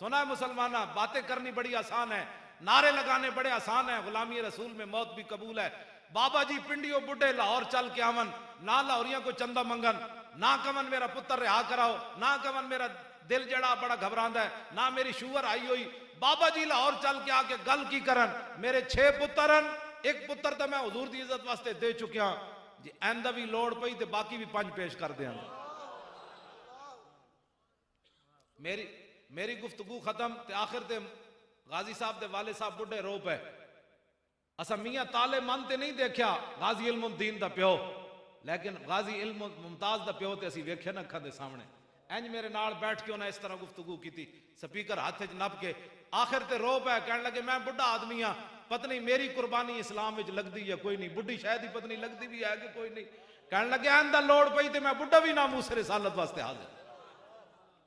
सुना है मुसलमाना बातें करनी बड़ी आसान है नारे लगाने बड़े आसान है गुलामी रसूल में मौत भी कबूल है बाबा जी पिंडियों बुढ़े लाहौर चल के आवन ना लाहौरियों को चंदा मंगन ना कमन मेरा पुत्र रिहा कराओ ना कमन मेरा दिल जड़ा बड़ा घबरांदा है ना मेरी शुगर आई हुई बाबा जी लाहौर चल के आके गल की करन मेरे 6 पुत्र हैं एक पुत्र तो मैं हुजूर दी इज्जत वास्ते दे चुकिया जी आंदा भी लोड़ पई ते बाकी भी 5 पेश कर देंगे मेरी गुफ्तगू खत्म ते आखिर ते गाजी साहब दे वाले साहब बुढ़े रो पे असा मियां ताले मन ते नहीं देखा गाजी इल्मुद्दीन दा प्यो लेकिन गाजी इल्म मुमताज दा प्यो ते असी वेख्या ना अखां दे सामने इंज मेरे नाल बैठ के उन्हें इस तरह गुफ्तगू की स्पीकर हाथ च नप के आखिर ते रो पे कहने लगे मैं बुढ़ा आदमी हाँ पत्नी मेरी कुर्बानी इस्लाम में लगती है कोई नहीं बुढ़ी शायद ही पत्नी लगती भी है कि कोई नहीं कहने लगे आंदा लोड़ पई ते मैं बुढ़ा भी नामूस रिसालत वास्ते हाजिर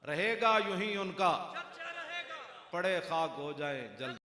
रहेगा यूं ही उनका पड़े खाक हो जाए जल्द